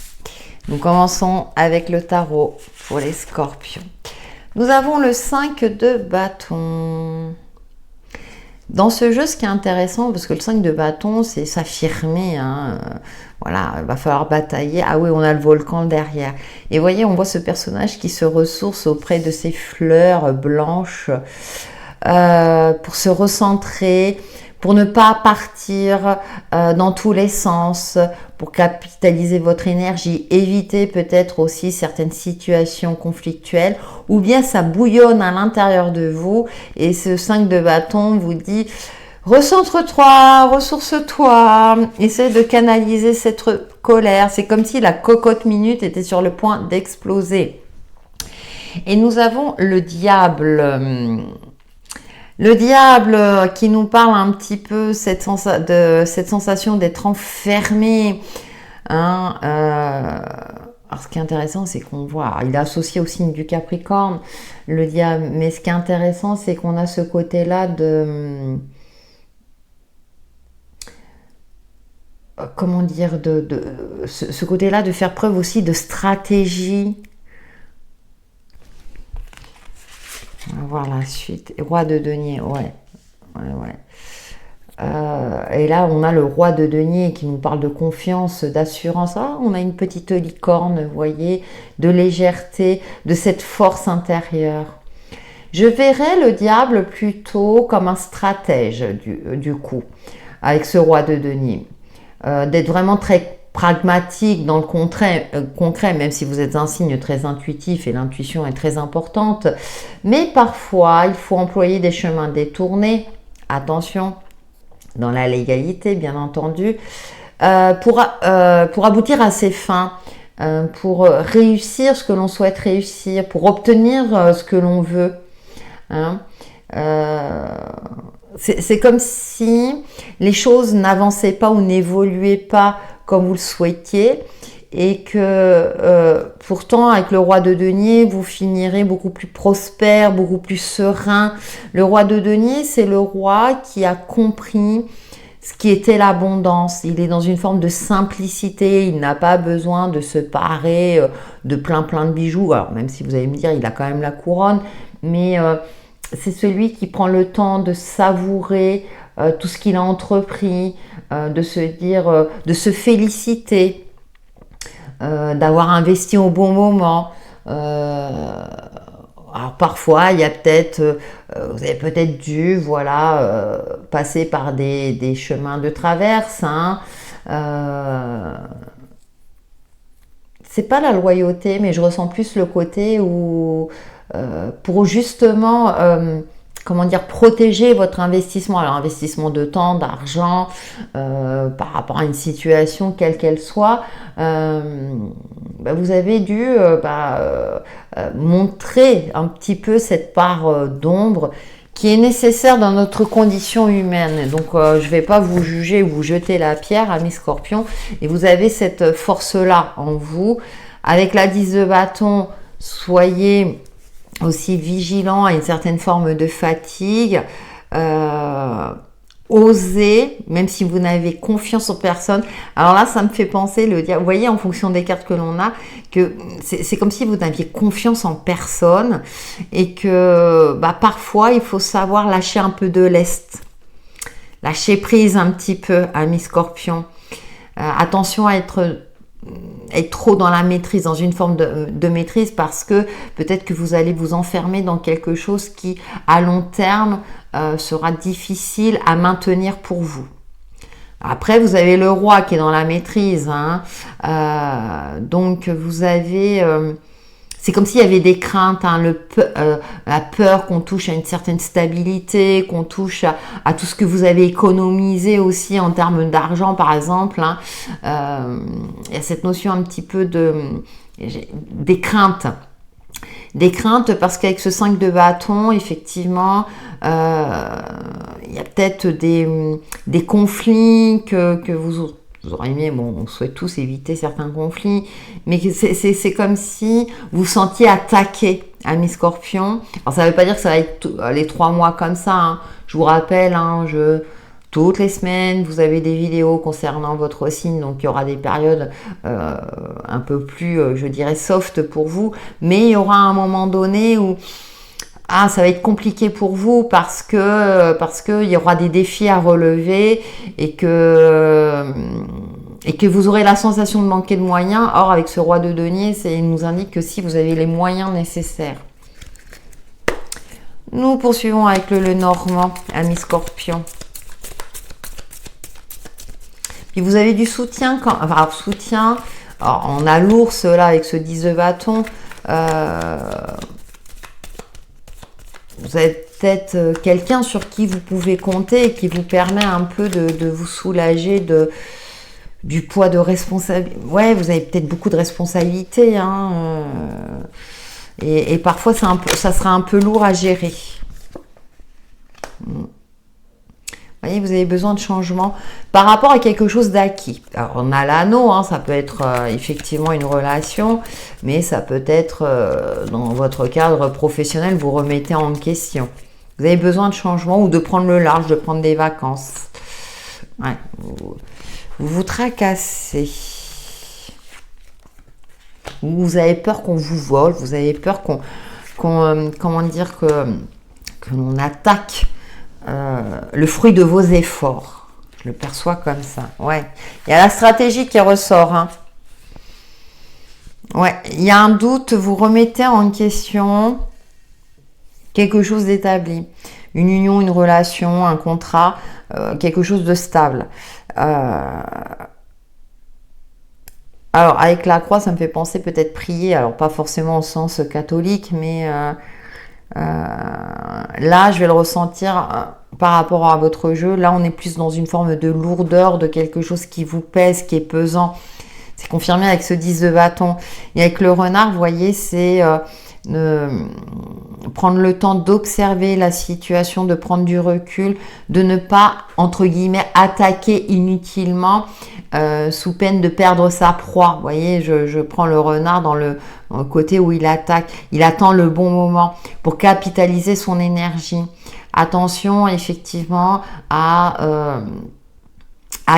Nous commençons avec le tarot pour les Scorpions. Nous avons le 5 de bâton. Dans ce jeu, ce qui est intéressant, parce que le 5 de bâton, c'est s'affirmer. Hein, voilà, il va falloir batailler. Ah oui, on a le volcan derrière. Et voyez, on voit ce personnage qui se ressource auprès de ces fleurs blanches pour se recentrer, pour ne pas partir dans tous les sens, pour capitaliser votre énergie, éviter peut-être aussi certaines situations conflictuelles, ou bien ça bouillonne à l'intérieur de vous, et ce 5 de bâton vous dit recentre-toi, ressource-toi, essaie de canaliser cette colère. C'est comme si la cocotte minute était sur le point d'exploser. Et nous avons le diable. Le diable qui nous parle un petit peu de cette sensation d'être enfermé. Hein, alors ce qui est intéressant, c'est qu'on voit, il est associé au signe du Capricorne, le diable. Mais ce qui est intéressant, c'est qu'on a ce côté-là de... Comment dire, ce côté-là de faire preuve aussi de stratégie. On va voir la suite. Roi de denier, ouais. Et là, on a le roi de denier qui nous parle de confiance, d'assurance. Ah, on a une petite licorne, vous voyez, de légèreté, de cette force intérieure. Je verrais le diable plutôt comme un stratège du coup, avec ce roi de denier. D'être vraiment très pragmatique dans le concret, même si vous êtes un signe très intuitif et l'intuition est très importante. Mais parfois, il faut employer des chemins détournés. Attention, dans la légalité, bien entendu, pour aboutir à ses fins, pour réussir ce que l'on souhaite réussir, pour obtenir ce que l'on veut. Hein. C'est comme si les choses n'avançaient pas ou n'évoluaient pas comme vous le souhaitiez, et que pourtant avec le roi de denier vous finirez beaucoup plus prospère, beaucoup plus serein. Le roi de denier, c'est le roi qui a compris ce qui était l'abondance. Il est dans une forme de simplicité, il n'a pas besoin de se parer de plein de bijoux. Alors même si vous allez me dire, il a quand même la couronne, mais c'est celui qui prend le temps de savourer tout ce qu'il a entrepris, de se dire, de se féliciter, d'avoir investi au bon moment. Alors parfois, il y a peut-être, vous avez peut-être dû, passer par des chemins de traverse. Hein. C'est pas la loyauté, mais je ressens plus le côté où pour justement comment dire, protéger votre investissement. Alors, investissement de temps, d'argent, par rapport à une situation quelle qu'elle soit, vous avez dû montrer un petit peu cette part d'ombre qui est nécessaire dans notre condition humaine. Donc, je ne vais pas vous juger ou vous jeter la pierre, amis Scorpion, et vous avez cette force-là en vous. Avec la 10 de bâton, soyez aussi vigilant à une certaine forme de fatigue, osez, même si vous n'avez confiance en personne. Alors là, ça me fait penser, vous voyez, en fonction des cartes que l'on a, que c'est comme si vous n'aviez confiance en personne et que parfois, il faut savoir lâcher un peu de lest, lâcher prise un petit peu, amis Scorpion. Attention à être trop dans la maîtrise, dans une forme de maîtrise, parce que peut-être que vous allez vous enfermer dans quelque chose qui, à long terme, sera difficile à maintenir pour vous. Après, vous avez le roi qui est dans la maîtrise, hein. Donc vous avez... c'est comme s'il y avait des craintes, hein, la peur qu'on touche à une certaine stabilité, qu'on touche à tout ce que vous avez économisé aussi en termes d'argent, par exemple. Hein. Il y a cette notion un petit peu des craintes. Des craintes parce qu'avec ce 5 de bâton, effectivement, il y a peut-être des conflits que vous aurez aimé, bon, on souhaite tous éviter certains conflits, mais c'est comme si vous sentiez attaqué, amis Scorpion. Alors ça ne veut pas dire que ça va être les 3 mois comme ça, hein. Je vous rappelle, hein, toutes les semaines, vous avez des vidéos concernant votre signe, donc il y aura des périodes un peu plus, je dirais, soft pour vous, mais il y aura un moment donné où ça va être compliqué pour vous parce que il y aura des défis à relever et que vous aurez la sensation de manquer de moyens. Or, avec ce roi de denier, il nous indique que si vous avez les moyens nécessaires. Nous poursuivons avec le Normand, amis Scorpion. Puis vous avez du soutien, soutien. Alors, on a l'ours là avec ce 10 de bâton. Vous avez peut-être quelqu'un sur qui vous pouvez compter et qui vous permet un peu de vous soulager du poids de responsabilité. Ouais, vous avez peut-être beaucoup de responsabilités, hein, et parfois ça sera un peu lourd à gérer. Vous voyez, vous avez besoin de changement par rapport à quelque chose d'acquis. Alors, on a l'anneau, hein, ça peut être effectivement une relation, mais ça peut être, dans votre cadre professionnel, vous remettez en question. Vous avez besoin de changement ou de prendre le large, de prendre des vacances. Ouais, vous tracassez. Vous avez peur qu'on vous vole, vous avez peur comment dire, que l'on attaque le fruit de vos efforts. Je le perçois comme ça. Ouais. Il y a la stratégie qui ressort. Hein. Ouais. Il y a un doute, vous remettez en question quelque chose d'établi. Une union, une relation, un contrat, quelque chose de stable. Alors, avec la croix, ça me fait penser peut-être prier. Alors, pas forcément au sens catholique, mais... là, je vais le ressentir par rapport à votre jeu. Là, on est plus dans une forme de lourdeur, de quelque chose qui vous pèse, qui est pesant. C'est confirmé avec ce 10 de bâton. Et avec le renard, vous voyez, c'est prendre le temps d'observer la situation, de prendre du recul, de ne pas, entre guillemets, attaquer inutilement sous peine de perdre sa proie. Vous voyez, je prends le renard dans le côté où il attaque. Il attend le bon moment pour capitaliser son énergie. Attention, effectivement, à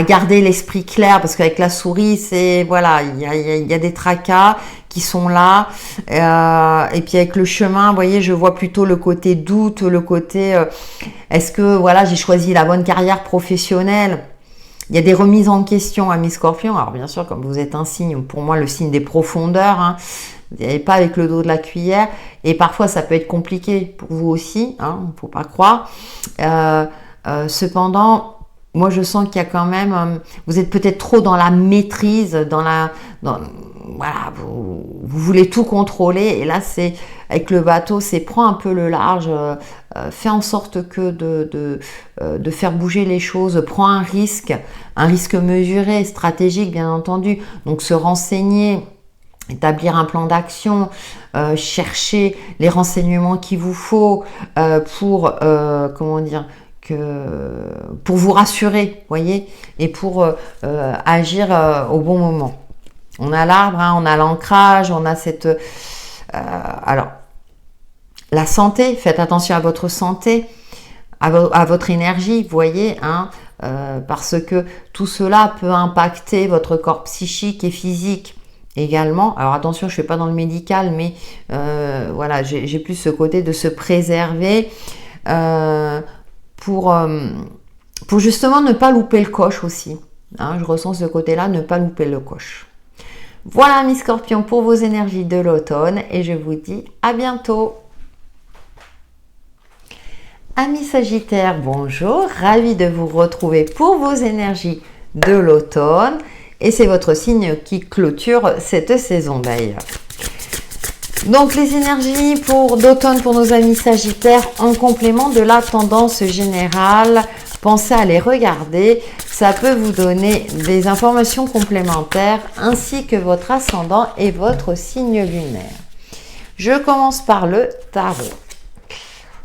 garder l'esprit clair, parce qu'avec la souris, c'est voilà, il y a des tracas qui sont là, et puis avec le chemin, vous voyez, je vois plutôt le côté doute, le côté est-ce que voilà, j'ai choisi la bonne carrière professionnelle. Il y a des remises en question à mes Scorpions. Alors bien sûr, comme vous êtes un signe, pour moi le signe des profondeurs, hein, vous n'avez pas avec le dos de la cuillère, et parfois ça peut être compliqué pour vous aussi, hein, faut pas croire. Cependant, moi je sens qu'il y a quand même, vous êtes peut-être trop dans la maîtrise, voilà, vous voulez tout contrôler. Et là, c'est avec le bateau, c'est prends un peu le large, fais en sorte que de faire bouger les choses, prends un risque mesuré, stratégique, bien entendu. Donc, se renseigner, établir un plan d'action, chercher les renseignements qu'il vous faut pour, comment dire, pour vous rassurer, voyez, et pour agir au bon moment. On a l'arbre, hein, on a l'ancrage, on a cette... alors, la santé, faites attention à votre santé, à votre énergie, vous voyez, hein, parce que tout cela peut impacter votre corps psychique et physique également. Alors attention, je ne fais pas dans le médical, mais voilà, j'ai plus ce côté de se préserver pour justement ne pas louper le coche aussi. Hein, je ressens ce côté-là, ne pas louper le coche. Voilà mes scorpions pour vos énergies de l'automne et je vous dis à bientôt. Amis Sagittaires, bonjour, ravi de vous retrouver pour vos énergies de l'automne et c'est votre signe qui clôture cette saison d'ailleurs. Donc les énergies d'automne pour nos amis Sagittaires en complément de la tendance générale, pensez à les regarder, ça peut vous donner des informations complémentaires ainsi que votre ascendant et votre signe lunaire. Je commence par le tarot.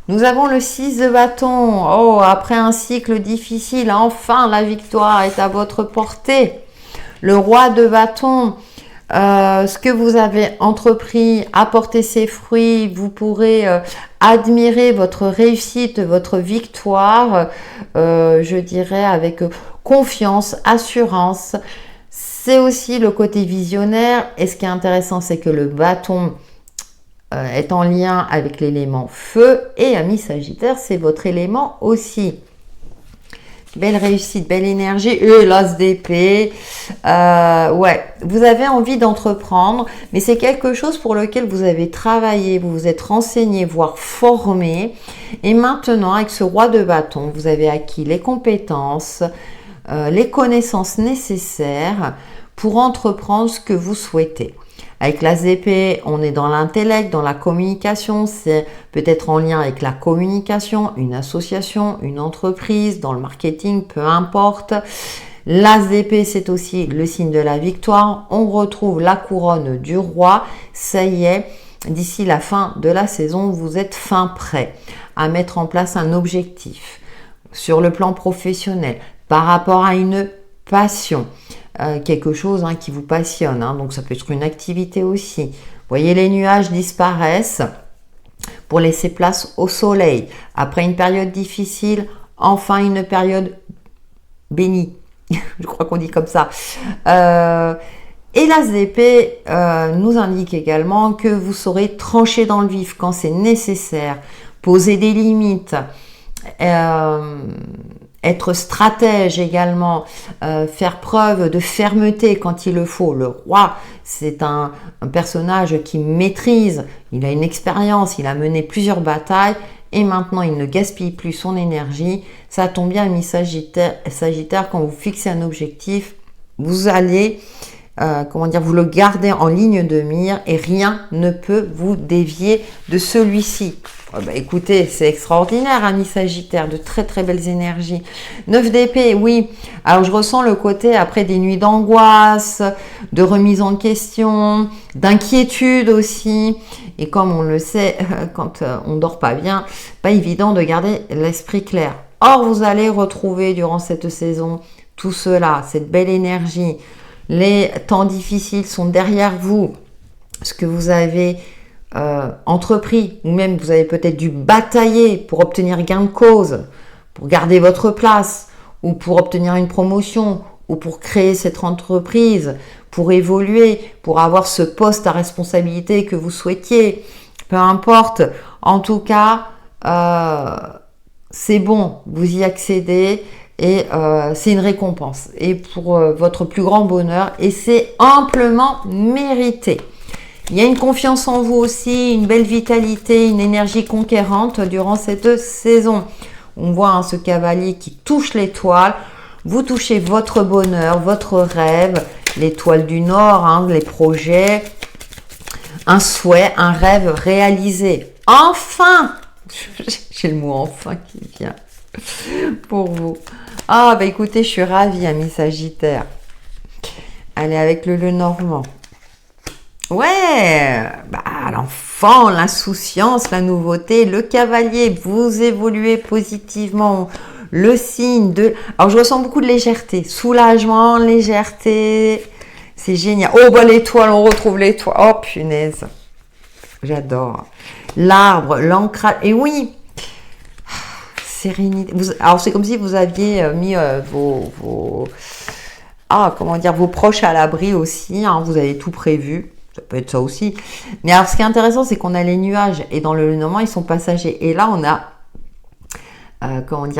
Nous avons le 6 de bâton. Oh, après un cycle difficile, enfin la victoire est à votre portée. Le roi de bâton, ce que vous avez entrepris a porté ses fruits. Vous pourrez admirer votre réussite, votre victoire, je dirais avec confiance, assurance. C'est aussi le côté visionnaire. Et ce qui est intéressant, c'est que le bâton est en lien avec l'élément feu et amis Sagittaire, c'est votre élément aussi. Belle réussite, belle énergie et l'as d'épée. Ouais, vous avez envie d'entreprendre, mais c'est quelque chose pour lequel vous avez travaillé, vous vous êtes renseigné, voire formé. Et maintenant, avec ce roi de bâton, vous avez acquis les compétences, les connaissances nécessaires pour entreprendre ce que vous souhaitez. Avec l'as d'épée, on est dans l'intellect, dans la communication, c'est peut-être en lien avec la communication, une association, une entreprise, dans le marketing, peu importe. L'as d'épée, c'est aussi le signe de la victoire. On retrouve la couronne du roi. Ça y est, d'ici la fin de la saison, vous êtes fin prêt à mettre en place un objectif sur le plan professionnel par rapport à une passion. Quelque chose qui vous passionne, donc ça peut être une activité aussi. Vous voyez, les nuages disparaissent pour laisser place au soleil. Après une période difficile, enfin une période bénie. Je crois qu'on dit comme ça. Et l'as d'épée nous indique également que vous saurez trancher dans le vif quand c'est nécessaire, poser des limites, être stratège également, faire preuve de fermeté quand il le faut. Le roi, c'est un personnage qui maîtrise, il a une expérience, il a mené plusieurs batailles et maintenant il ne gaspille plus son énergie. Ça tombe bien, amis Sagittaire, quand vous fixez un objectif, vous allez, vous le gardez en ligne de mire et rien ne peut vous dévier de celui-ci. Écoutez, c'est extraordinaire, amis Sagittaire, de très très belles énergies. 9 d'épée, oui. Alors je ressens le côté après des nuits d'angoisse, de remise en question, d'inquiétude aussi. Et comme on le sait, quand on dort pas bien, pas évident de garder l'esprit clair. Or, vous allez retrouver durant cette saison tout cela, cette belle énergie. Les temps difficiles sont derrière vous. Ce que vous avez entrepris, ou même vous avez peut-être dû batailler pour obtenir gain de cause, pour garder votre place, ou pour obtenir une promotion, ou pour créer cette entreprise, pour évoluer, pour avoir ce poste à responsabilité que vous souhaitiez, peu importe. En tout cas, c'est bon, vous y accédez et c'est une récompense. Et pour votre plus grand bonheur, et c'est amplement mérité. Il y a une confiance en vous aussi, une belle vitalité, une énergie conquérante durant cette saison. On voit ce cavalier qui touche l'étoile. Vous touchez votre bonheur, votre rêve l'étoile du Nord, hein, les projets, un souhait, un rêve réalisé. Enfin, j'ai le mot enfin qui vient pour vous. Ah, bah écoutez, je suis ravie, amis Sagittaire. Allez, avec le Lenormand. Ouais, bah, l'enfant, l'insouciance, la nouveauté, le cavalier, vous évoluez positivement. Le signe de... Alors, je ressens beaucoup de légèreté. Soulagement, légèreté. C'est génial. Oh, bah l'étoile, on retrouve l'étoile. Oh, punaise. J'adore. L'arbre, l'ancrage. Et oui, sérénité. Alors, c'est comme si vous aviez mis vos proches à l'abri aussi. Hein, vous avez tout prévu. Ça peut être ça aussi. Mais alors, ce qui est intéressant, c'est qu'on a les nuages. Et dans le Lenormand, ils sont passagers. Et là, on a,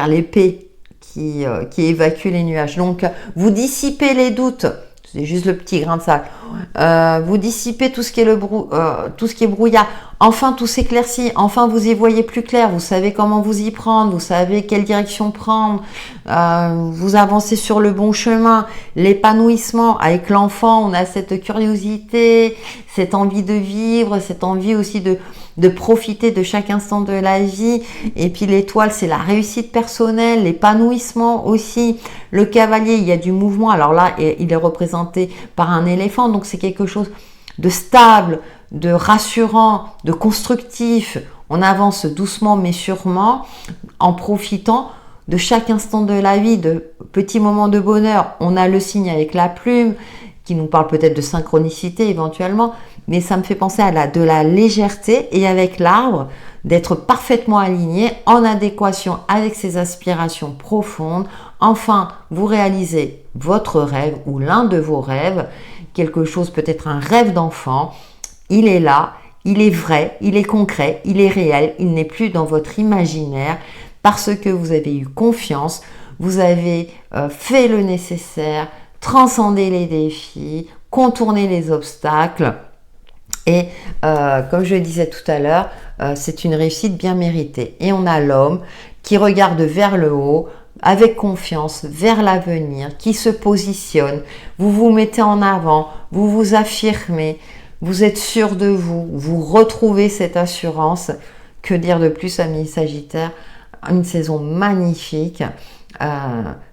l'épée qui évacue les nuages. Donc, vous dissipez les doutes. C'est juste le petit grain de sable. Vous dissipez tout ce qui est tout ce qui est brouillard. Enfin, tout s'éclaircit. Enfin, vous y voyez plus clair. Vous savez comment vous y prendre. Vous savez quelle direction prendre. Vous avancez sur le bon chemin. L'épanouissement. Avec l'enfant, on a cette curiosité, cette envie de vivre, cette envie aussi de profiter de chaque instant de la vie. Et puis l'étoile, c'est la réussite personnelle, l'épanouissement aussi. Le cavalier, il y a du mouvement. Alors là, il est représenté par un éléphant. Donc c'est quelque chose de stable, de rassurant, de constructif. On avance doucement mais sûrement en profitant de chaque instant de la vie, de petits moments de bonheur. On a le signe avec la plume qui nous parle peut-être de synchronicité éventuellement, mais ça me fait penser à de la légèreté, et avec l'arbre, d'être parfaitement aligné, en adéquation avec ses aspirations profondes. Enfin, vous réalisez votre rêve ou l'un de vos rêves, quelque chose, peut-être un rêve d'enfant. Il est là, il est vrai, il est concret, il est réel, il n'est plus dans votre imaginaire parce que vous avez eu confiance, vous avez fait le nécessaire, transcendé les défis, contourné les obstacles. Et comme je le disais tout à l'heure, c'est une réussite bien méritée. Et on a l'homme qui regarde vers le haut, avec confiance, vers l'avenir, qui se positionne. Vous vous mettez en avant, vous vous affirmez, vous êtes sûr de vous, vous retrouvez cette assurance. Que dire de plus, amis Sagittaires? Une saison magnifique,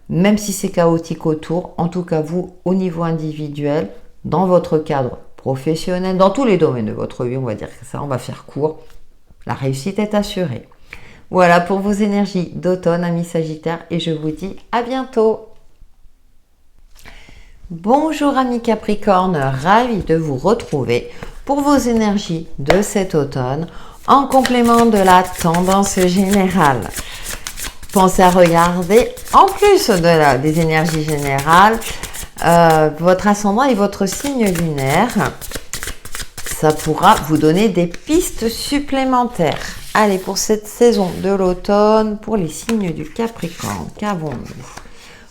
même si c'est chaotique autour. En tout cas, vous, au niveau individuel, dans votre cadre professionnel, dans tous les domaines de votre vie, on va dire que ça, on va faire court. La réussite est assurée. Voilà pour vos énergies d'automne, amis Sagittaires, et je vous dis à bientôt. Bonjour amis Capricorne, ravi de vous retrouver pour vos énergies de cet automne en complément de la tendance générale. Pensez à regarder, en plus des énergies générales, votre ascendant et votre signe lunaire. Ça pourra vous donner des pistes supplémentaires. Allez, pour cette saison de l'automne, pour les signes du Capricorne, qu'avons-nous?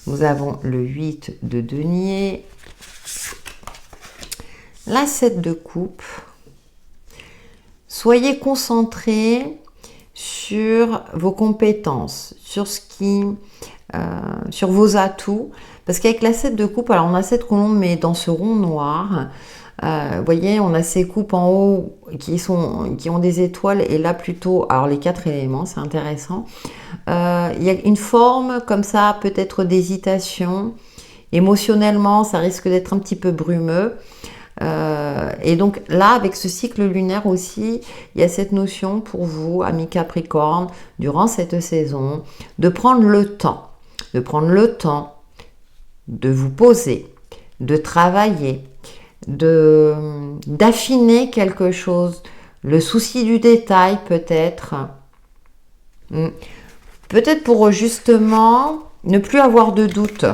Nous avons le 8 de denier, la 7 de coupe. Soyez concentrés sur vos compétences, sur vos atouts, parce qu'avec la 7 de coupe, alors on a cette colombe mais dans ce rond noir, vous voyez, on a ces coupes en haut qui ont des étoiles, et là plutôt, alors les 4 éléments, c'est intéressant. Il y a une forme comme ça, peut-être d'hésitation. Émotionnellement, ça risque d'être un petit peu brumeux. Et donc là, avec ce cycle lunaire aussi, il y a cette notion pour vous, amis Capricorne, durant cette saison, de prendre le temps de vous poser, de travailler, d'affiner quelque chose, le souci du détail peut-être, peut-être pour justement ne plus avoir de doute.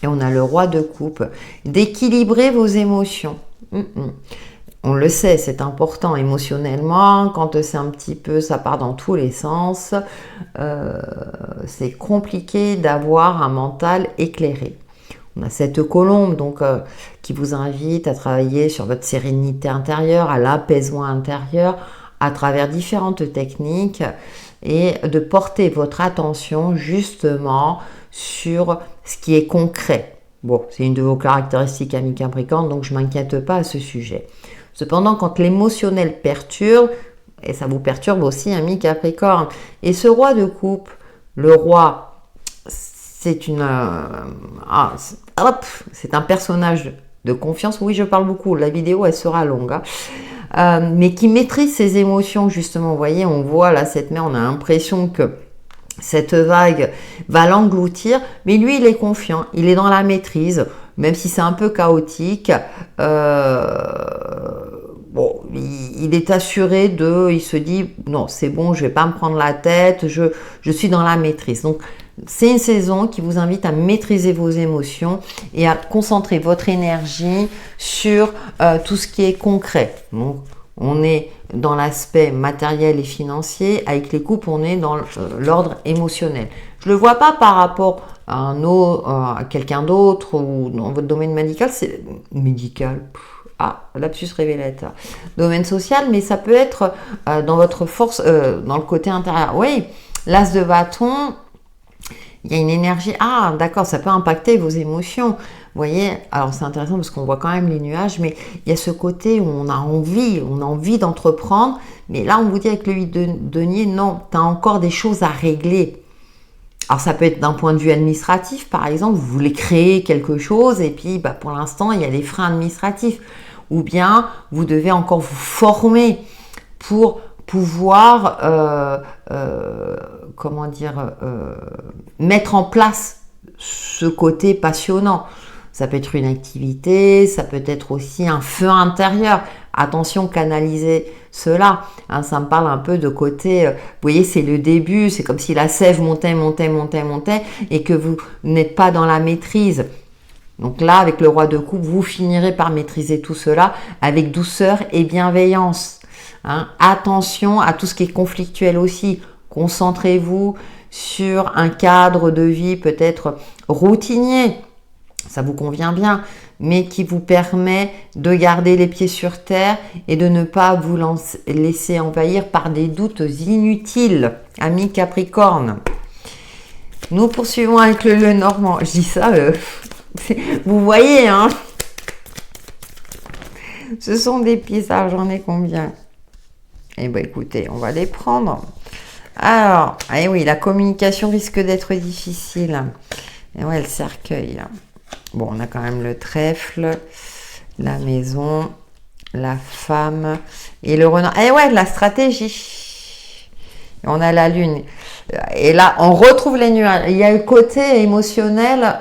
Et on a le roi de coupe, d'équilibrer vos émotions. On le sait, c'est important émotionnellement, quand c'est un petit peu, ça part dans tous les sens, c'est compliqué d'avoir un mental éclairé. On a cette colombe donc qui vous invite à travailler sur votre sérénité intérieure, à l'apaisement intérieur, à travers différentes techniques, et de porter votre attention justement sur ce qui est concret. Bon, c'est une de vos caractéristiques, ami Capricorne, donc je ne m'inquiète pas à ce sujet. Cependant, quand l'émotionnel perturbe, et ça vous perturbe aussi, ami Capricorne, et ce roi de coupe, le roi, c'est c'est un personnage de confiance. Oui, je parle beaucoup, la vidéo, elle sera longue, hein. Mais qui maîtrise ses émotions, justement. Vous voyez, on voit là cette mer, on a l'impression que cette vague va l'engloutir, mais lui, il est confiant, il est dans la maîtrise, même si c'est un peu chaotique. Bon, il est assuré il se dit, non, c'est bon, je vais pas me prendre la tête, je suis dans la maîtrise. Donc, c'est une saison qui vous invite à maîtriser vos émotions et à concentrer votre énergie sur tout ce qui est concret. Donc, on est dans l'aspect matériel et financier. Avec les coupes, on est dans l'ordre émotionnel. Je ne le vois pas par rapport à quelqu'un d'autre ou dans votre domaine médical. C'est médical. Lapsus révélateur. Domaine social, mais ça peut être dans votre force, dans le côté intérieur. Oui, l'as de bâton, il y a une énergie. Ah, d'accord, ça peut impacter vos émotions. Vous voyez, alors c'est intéressant parce qu'on voit quand même les nuages, mais il y a ce côté où on a envie d'entreprendre, mais là on vous dit avec le 8 de denier, non, tu as encore des choses à régler. Alors ça peut être d'un point de vue administratif, par exemple, vous voulez créer quelque chose et puis pour l'instant il y a des freins administratifs. Ou bien vous devez encore vous former pour pouvoir mettre en place ce côté passionnant. Ça peut être une activité, ça peut être aussi un feu intérieur. Attention, canaliser cela. Ça me parle un peu de côté, vous voyez, c'est le début, c'est comme si la sève montait et que vous n'êtes pas dans la maîtrise. Donc là, avec le roi de coupe, vous finirez par maîtriser tout cela avec douceur et bienveillance. Attention à tout ce qui est conflictuel aussi. Concentrez-vous sur un cadre de vie peut-être routinier. Ça vous convient bien, mais qui vous permet de garder les pieds sur terre et de ne pas vous laisser envahir par des doutes inutiles, ami Capricorne. Nous poursuivons avec le Normand. Je dis ça, vous voyez, hein. Ce sont des pieds, ça, j'en ai combien? Eh bien, écoutez, on va les prendre. Alors, oui, la communication risque d'être difficile. Et ouais, le cercueil, là. Bon, on a quand même le trèfle, la maison, la femme et le renard. Et ouais, la stratégie. On a la lune. Et là, on retrouve les nuages. Il y a le côté émotionnel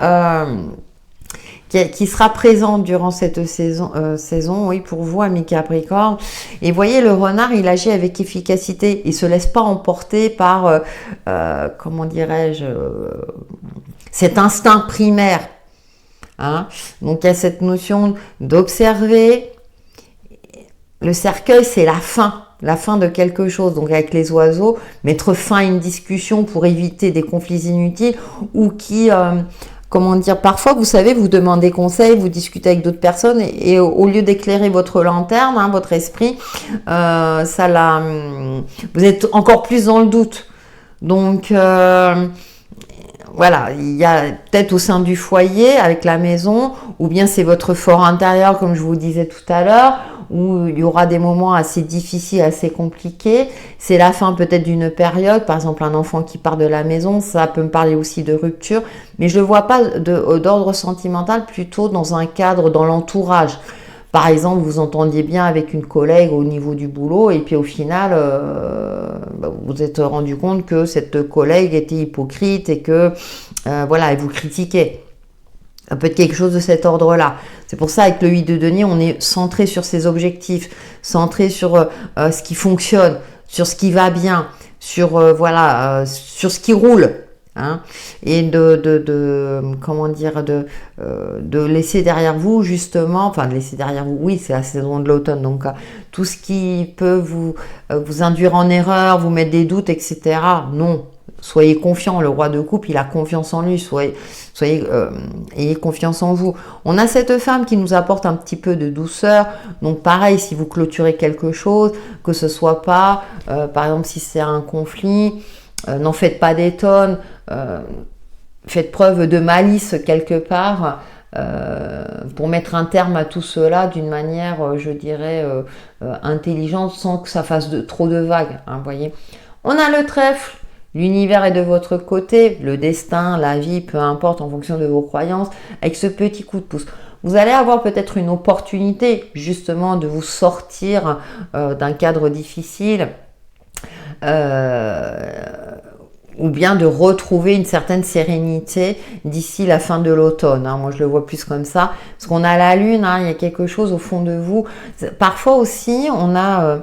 qui sera présent durant cette saison, oui, pour vous, amis Capricorne. Et voyez, le renard, il agit avec efficacité. Il ne se laisse pas emporter par, comment dirais-je, cet instinct primaire. Donc, il y a cette notion d'observer. Le cercueil, c'est la fin de quelque chose. Donc, avec les oiseaux, mettre fin à une discussion pour éviter des conflits inutiles ou qui... parfois, vous savez, vous demandez conseil, vous discutez avec d'autres personnes et au lieu d'éclairer votre lanterne, votre esprit, vous êtes encore plus dans le doute. Donc, voilà, il y a peut-être au sein du foyer, avec la maison, ou bien c'est votre fort intérieur, comme je vous disais tout à l'heure, où il y aura des moments assez difficiles, assez compliqués. C'est la fin peut-être d'une période, par exemple un enfant qui part de la maison, ça peut me parler aussi de rupture, mais je ne vois pas d'ordre sentimental, plutôt dans un cadre, dans l'entourage. Par exemple, vous entendiez bien avec une collègue au niveau du boulot et puis au final, vous vous êtes rendu compte que cette collègue était hypocrite et que, elle vous critiquait. Ça peut être quelque chose de cet ordre-là. C'est pour ça, avec le 8 de denier, on est centré sur ses objectifs, centré sur ce qui fonctionne, sur ce qui va bien, sur ce qui roule. Et de laisser derrière vous justement, de laisser derrière vous, oui, c'est la saison de l'automne, donc tout ce qui peut vous induire en erreur, vous mettre des doutes, etc. Non, soyez confiant. Le roi de coupe, il a confiance en lui. Ayez confiance en vous. On a cette femme qui nous apporte un petit peu de douceur. Donc pareil, si vous clôturez quelque chose, que ce soit pas, par exemple, si c'est un conflit, n'en faites pas des tonnes. Faites preuve de malice quelque part. pour mettre un terme à tout cela d'une manière, je dirais, intelligente, sans que ça fasse trop de vagues, hein, voyez. On a le trèfle, l'univers est de votre côté, le destin, la vie, peu importe, en fonction de vos croyances, avec ce petit coup de pouce. Vous allez avoir peut-être une opportunité, justement, de vous sortir d'un cadre difficile, ou bien de retrouver une certaine sérénité d'ici la fin de l'automne. Hein. Moi, je le vois plus comme ça. Parce qu'on a la lune, hein, il y a quelque chose au fond de vous. Parfois aussi, on a...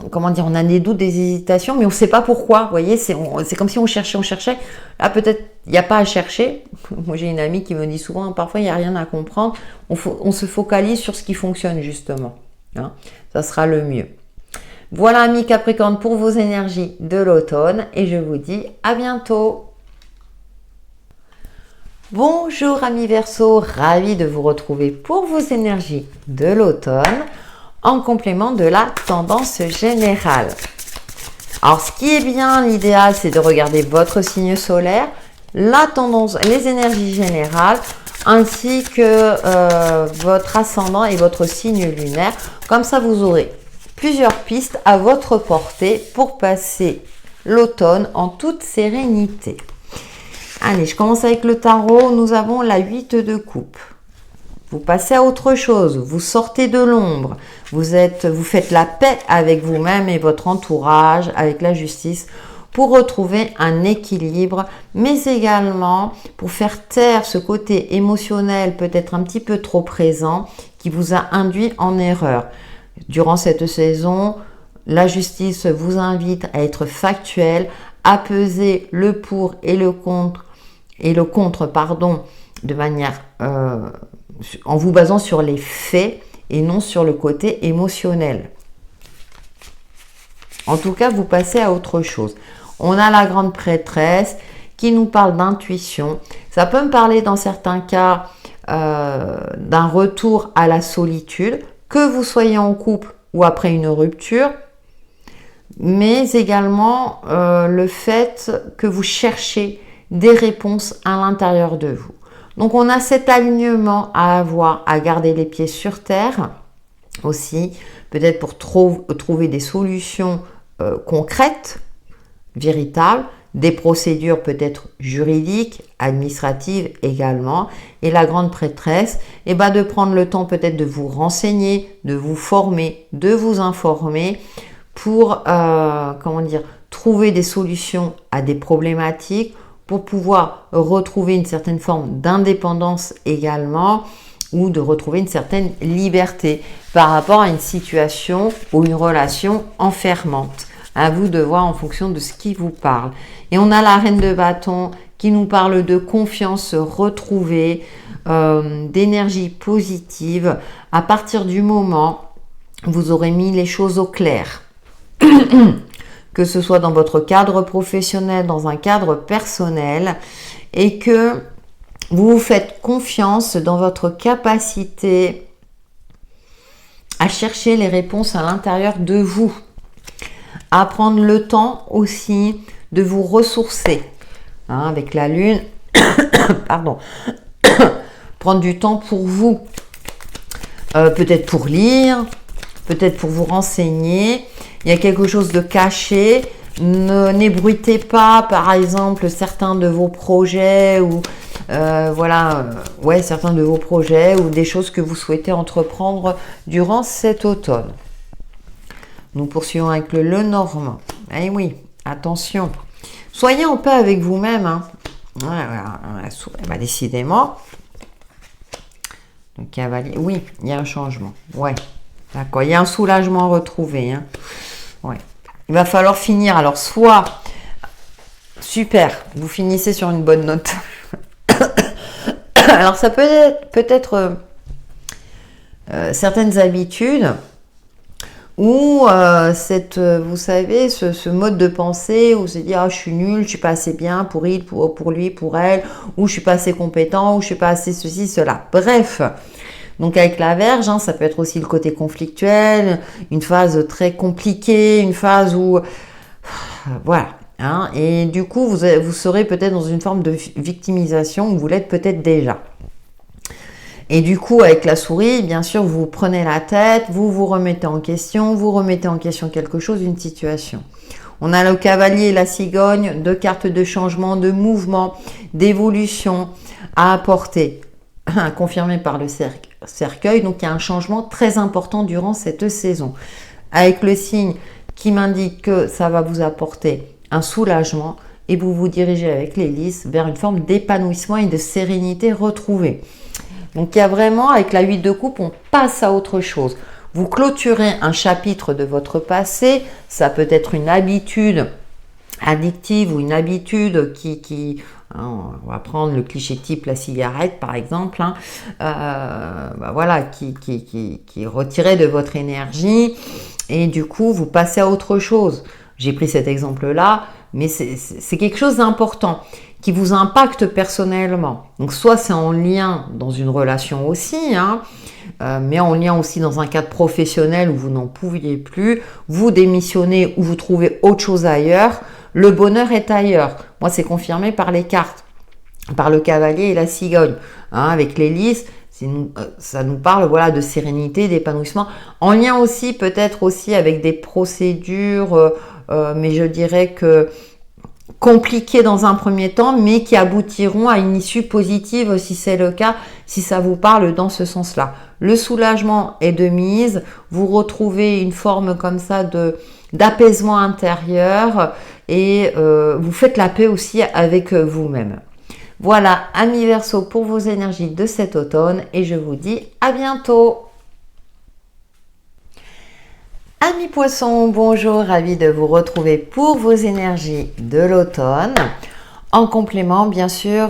comment dire, on a des doutes, des hésitations, mais on ne sait pas pourquoi. Vous voyez, c'est comme si on cherchait. Là, peut-être, il n'y a pas à chercher. Moi, j'ai une amie qui me dit souvent, parfois, il n'y a rien à comprendre. On se focalise sur ce qui fonctionne, justement. Hein. Ça sera le mieux. Voilà, amis Capricorne, pour vos énergies de l'automne. Et je vous dis à bientôt. Bonjour, amis Verseau. Ravi de vous retrouver pour vos énergies de l'automne, en complément de la tendance générale. Alors, ce qui est bien, l'idéal, c'est de regarder votre signe solaire, la tendance, les énergies générales, ainsi que votre ascendant et votre signe lunaire. Comme ça, vous aurez plusieurs pistes à votre portée pour passer l'automne en toute sérénité. Allez, je commence avec le tarot. Nous avons la 8 de coupe. Vous passez à autre chose, vous sortez de l'ombre, vous faites la paix avec vous-même et votre entourage, avec la justice, pour retrouver un équilibre, mais également pour faire taire ce côté émotionnel peut-être un petit peu trop présent qui vous a induit en erreur. Durant cette saison, la justice vous invite à être factuel, à peser le pour et le contre, de manière en vous basant sur les faits et non sur le côté émotionnel. En tout cas, vous passez à autre chose. On a la grande prêtresse qui nous parle d'intuition. Ça peut me parler dans certains cas d'un retour à la solitude, que vous soyez en couple ou après une rupture, mais également le fait que vous cherchez des réponses à l'intérieur de vous. Donc on a cet alignement à avoir, à garder les pieds sur terre aussi, peut-être pour trouver des solutions concrètes, véritables, des procédures peut-être juridiques, administratives également. Et la grande prêtresse, de prendre le temps peut-être de vous renseigner, de vous former, de vous informer pour trouver des solutions à des problématiques, pour pouvoir retrouver une certaine forme d'indépendance également, ou de retrouver une certaine liberté par rapport à une situation ou une relation enfermante. À vous de voir en fonction de ce qui vous parle. Et on a la reine de bâton qui nous parle de confiance retrouvée, d'énergie positive. À partir du moment où vous aurez mis les choses au clair, que ce soit dans votre cadre professionnel, dans un cadre personnel, et que vous vous faites confiance dans votre capacité à chercher les réponses à l'intérieur de vous, à prendre le temps aussi de vous ressourcer, hein, avec la lune, pardon, prendre du temps pour vous, peut-être pour lire, peut-être pour vous renseigner. Il y a quelque chose de caché. N'ébruitez pas, par exemple, certains de vos projets ou certains de vos projets ou des choses que vous souhaitez entreprendre durant cet automne. Nous poursuivons avec le Lenormand. Eh oui, attention. Soyez en paix avec vous-même. Hein. Décidément. Le cavalier. Oui, il y a un changement. Ouais. D'accord. Il y a un soulagement retrouvé. Hein. Ouais. Il va falloir finir. Alors, soit, super, vous finissez sur une bonne note. Alors, ça peut être certaines habitudes ou vous savez, ce mode de pensée où se dire je suis nul, je suis pas assez bien pour lui, pour elle, ou je suis pas assez compétent, ou je suis pas assez ceci, cela. Bref. Donc avec la Vierge, hein, ça peut être aussi le côté conflictuel, une phase très compliquée, une phase où voilà. Hein, et du coup, vous serez peut-être dans une forme de victimisation où vous l'êtes peut-être déjà. Et du coup, avec la souris, bien sûr, vous prenez la tête, vous vous remettez en question, quelque chose, une situation. On a le cavalier et la cigogne, deux cartes de changement, de mouvement, d'évolution à apporter, confirmé par le cercueil. Donc, il y a un changement très important durant cette saison. Avec le signe qui m'indique que ça va vous apporter un soulagement et vous vous dirigez avec l'hélice vers une forme d'épanouissement et de sérénité retrouvée. Donc, il y a vraiment, avec la 8 de coupe, on passe à autre chose. Vous clôturez un chapitre de votre passé, ça peut être une habitude addictive ou une habitude on va prendre le cliché type la cigarette par exemple, voilà, qui est retiré de votre énergie et du coup vous passez à autre chose. J'ai pris cet exemple-là, mais c'est quelque chose d'important qui vous impacte personnellement. Donc soit c'est en lien dans une relation aussi, mais en lien aussi dans un cadre professionnel où vous n'en pouviez plus, vous démissionnez ou vous trouvez autre chose ailleurs, le bonheur est ailleurs. Moi, c'est confirmé par les cartes, par le cavalier et la cigogne. Avec l'hélice, ça nous parle voilà, de sérénité, d'épanouissement, en lien aussi peut-être aussi avec des procédures, mais je dirais que compliquées dans un premier temps, mais qui aboutiront à une issue positive si c'est le cas, si ça vous parle dans ce sens-là. Le soulagement est de mise, vous retrouvez une forme comme ça d'apaisement intérieur et vous faites la paix aussi avec vous-même. Voilà, amis Verseau, pour vos énergies de cet automne et je vous dis à bientôt. Amis Poissons, bonjour, ravi de vous retrouver pour vos énergies de l'automne, en complément bien sûr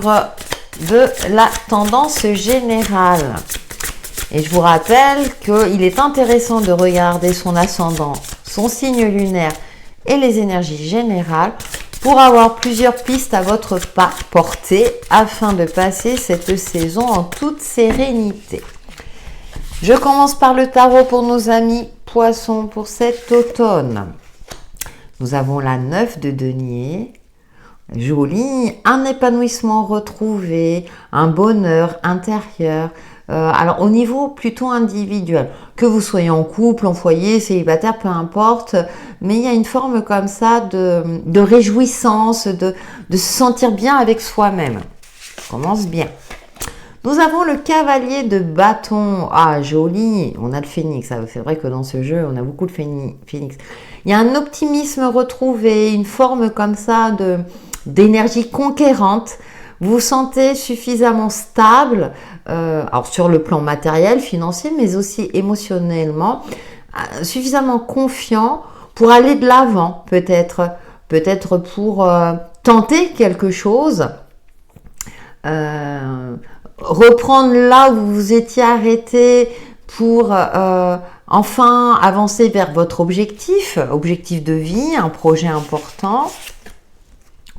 de la tendance générale. Et je vous rappelle qu'il est intéressant de regarder son ascendant, son signe lunaire et les énergies générales pour avoir plusieurs pistes à votre portée afin de passer cette saison en toute sérénité. Je commence par le tarot pour nos amis Poissons pour cet automne. Nous avons la 9 de denier, joli, un épanouissement retrouvé, un bonheur intérieur. Alors au niveau plutôt individuel, que vous soyez en couple, en foyer, célibataire, peu importe, mais il y a une forme comme ça de réjouissance, de se sentir bien avec soi-même. Ça commence bien. Nous avons le cavalier de bâton. Ah, joli. On a le phénix. C'est vrai que dans ce jeu, on a beaucoup de phénix. Il y a un optimisme retrouvé, une forme comme ça d'énergie conquérante. Vous vous sentez suffisamment stable, alors sur le plan matériel, financier, mais aussi émotionnellement, suffisamment confiant pour aller de l'avant, peut-être pour tenter quelque chose. Reprendre là où vous vous étiez arrêté pour enfin avancer vers votre objectif de vie, un projet important.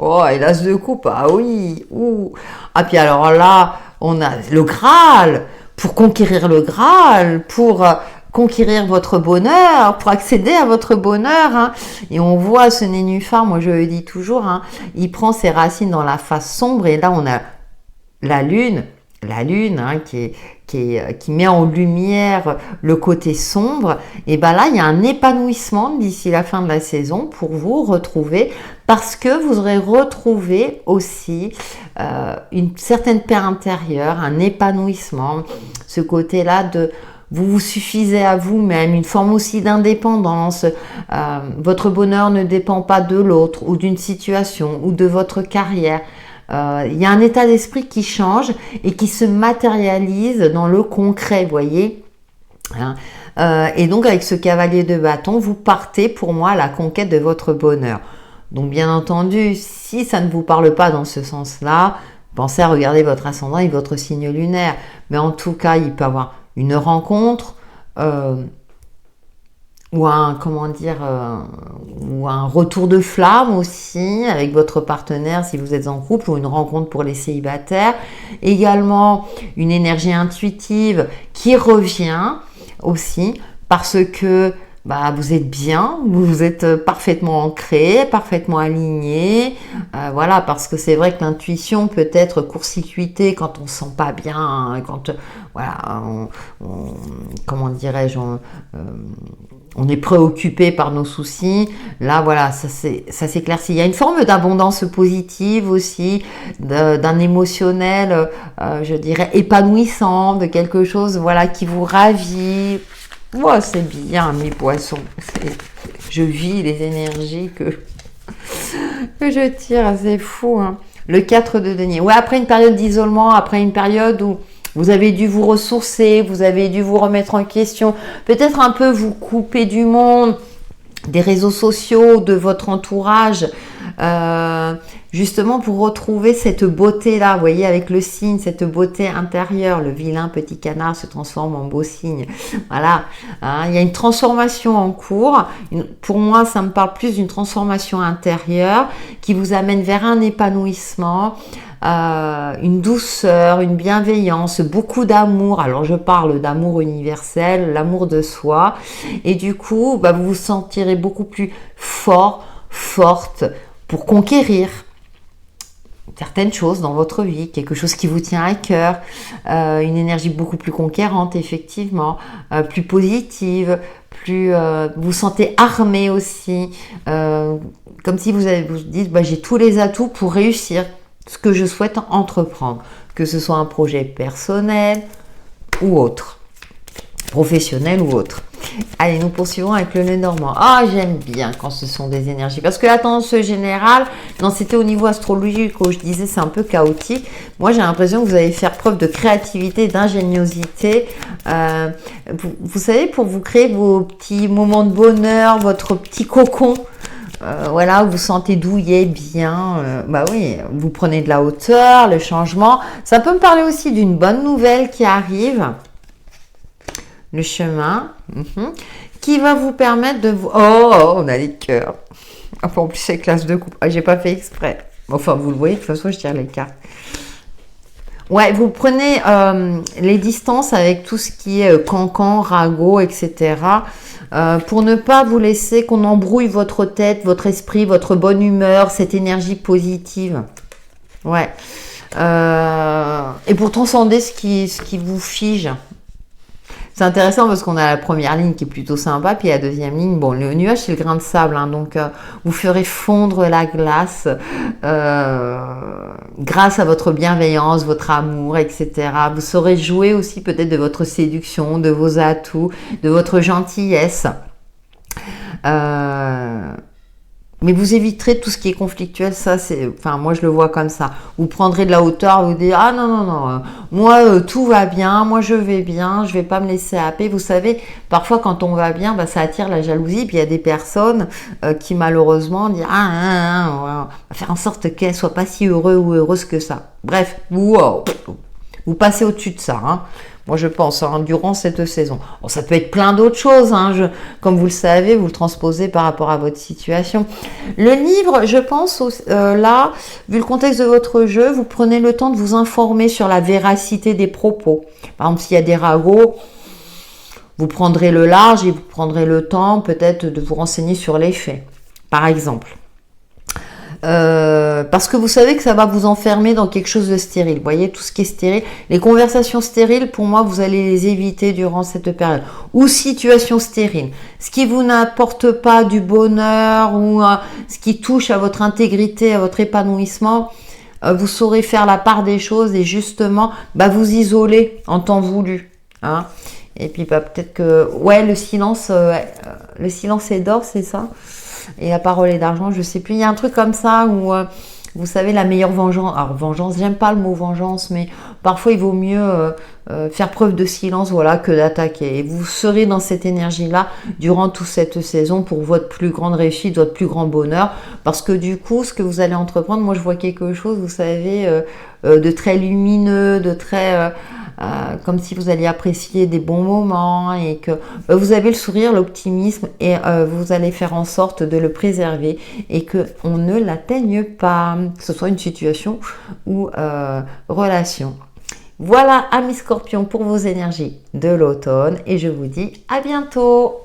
Oh, et l'as de coupe, ah oui, ouh. Ah puis alors là, on a le Graal, pour conquérir le Graal, pour conquérir votre bonheur, pour accéder à votre bonheur. Et on voit ce nénuphar, moi je le dis toujours, il prend ses racines dans la face sombre et là on a la lune qui met en lumière le côté sombre, et ben là il y a un épanouissement d'ici la fin de la saison pour vous retrouver, parce que vous aurez retrouvé aussi une certaine paix intérieure, un épanouissement, ce côté-là de vous vous suffisez à vous-même, une forme aussi d'indépendance. Votre bonheur ne dépend pas de l'autre ou d'une situation ou de votre carrière. Il y a un état d'esprit qui change et qui se matérialise dans le concret, vous voyez. Et donc avec ce cavalier de bâton, vous partez pour moi à la conquête de votre bonheur. Donc bien entendu, si ça ne vous parle pas dans ce sens-là, pensez à regarder votre ascendant et votre signe lunaire. Mais en tout cas, il peut y avoir une rencontre ou un retour de flamme aussi avec votre partenaire si vous êtes en couple, ou une rencontre pour les célibataires. Également une énergie intuitive qui revient aussi parce que vous êtes bien, vous êtes parfaitement ancré, parfaitement aligné. Voilà, parce que c'est vrai que l'intuition peut être court-circuitée quand on ne se sent pas bien, hein, quand voilà, comment dirais-je, on est préoccupé par nos soucis. Là, voilà, ça s'éclaircit. Il y a une forme d'abondance positive aussi, d'un émotionnel, je dirais, épanouissant, de quelque chose, voilà, qui vous ravit. Ouais, c'est bien, mes poissons. Je vis les énergies que je tire, c'est fou, hein. Le 4 de denier. Ouais, après une période d'isolement, après une période où vous avez dû vous ressourcer, vous avez dû vous remettre en question, peut-être un peu vous couper du monde, des réseaux sociaux, de votre entourage, justement pour retrouver cette beauté-là, vous voyez, avec le signe, cette beauté intérieure, le vilain petit canard se transforme en beau signe. Voilà, hein, il y a une transformation en cours. Pour moi, ça me parle plus d'une transformation intérieure qui vous amène vers un épanouissement, une douceur, une bienveillance, beaucoup d'amour. Alors je parle d'amour universel, l'amour de soi, et du coup vous vous sentirez beaucoup plus fort, forte pour conquérir certaines choses dans votre vie, quelque chose qui vous tient à cœur, une énergie beaucoup plus conquérante, effectivement, plus positive, plus vous sentez armé aussi, comme si vous dites j'ai tous les atouts pour réussir ce que je souhaite entreprendre, que ce soit un projet personnel ou autre, professionnel ou autre. Allez, nous poursuivons avec le Lenormand. Ah, j'aime bien quand ce sont des énergies, parce que la tendance générale, non, c'était au niveau astrologique où je disais c'est un peu chaotique. Moi, j'ai l'impression que vous allez faire preuve de créativité, d'ingéniosité. Vous savez, pour vous créer vos petits moments de bonheur, votre petit cocon. Voilà, vous sentez douillet bien, oui, vous prenez de la hauteur, le changement. Ça peut me parler aussi d'une bonne nouvelle qui arrive, le chemin, qui va vous permettre de vous... Oh, on a les cœurs. Enfin, en plus, c'est classe de coupe. J'ai pas fait exprès. Enfin, vous le voyez, de toute façon, je tire les cartes. Ouais, vous prenez les distances avec tout ce qui est cancan, ragot, etc. Pour ne pas vous laisser qu'on embrouille votre tête, votre esprit, votre bonne humeur, cette énergie positive. Ouais. Et pour transcender ce qui vous fige. C'est intéressant parce qu'on a la première ligne qui est plutôt sympa, puis la deuxième ligne, bon, le nuage c'est le grain de sable, hein, donc vous ferez fondre la glace grâce à votre bienveillance, votre amour, etc. Vous saurez jouer aussi peut-être de votre séduction, de vos atouts, de votre gentillesse. Mais vous éviterez tout ce qui est conflictuel, ça c'est, enfin moi je le vois comme ça. Vous prendrez de la hauteur, vous dites ah non, moi tout va bien, moi je vais bien, je vais pas me laisser happer. Vous savez, parfois quand on va bien, ça attire la jalousie. Puis il y a des personnes qui malheureusement disent on va faire en sorte qu'elles soient pas si heureuses ou heureuses que ça. Bref, vous passez au-dessus de ça, hein. Moi, je pense, durant cette saison. Bon, ça peut être plein d'autres choses, hein. Comme vous le savez, vous le transposez par rapport à votre situation. Le livre, je pense, là, vu le contexte de votre jeu, vous prenez le temps de vous informer sur la véracité des propos. Par exemple, s'il y a des ragots, vous prendrez le large et vous prendrez le temps peut-être de vous renseigner sur les faits, par exemple. Parce que vous savez que ça va vous enfermer dans quelque chose de stérile. Vous voyez, tout ce qui est stérile. Les conversations stériles, pour moi, vous allez les éviter durant cette période. Ou situations stériles. Ce qui vous n'apporte pas du bonheur ou ce qui touche à votre intégrité, à votre épanouissement, vous saurez faire la part des choses et justement vous isoler en temps voulu. Hein. Et puis peut-être que... Ouais, le silence est d'or, c'est ça ? Et la parole est d'argent, je sais plus. Il y a un truc comme ça où, vous savez, la meilleure vengeance. Alors, vengeance, j'aime pas le mot vengeance, mais parfois il vaut mieux faire preuve de silence, voilà, que d'attaquer. Et vous serez dans cette énergie-là durant toute cette saison pour votre plus grande réussite, votre plus grand bonheur. Parce que du coup, ce que vous allez entreprendre, moi je vois quelque chose, vous savez, de très lumineux, de très... comme si vous alliez apprécier des bons moments et que vous avez le sourire, l'optimisme et vous allez faire en sorte de le préserver et qu'on ne l'atteigne pas, que ce soit une situation ou relation. Voilà, amis scorpions, pour vos énergies de l'automne et je vous dis à bientôt.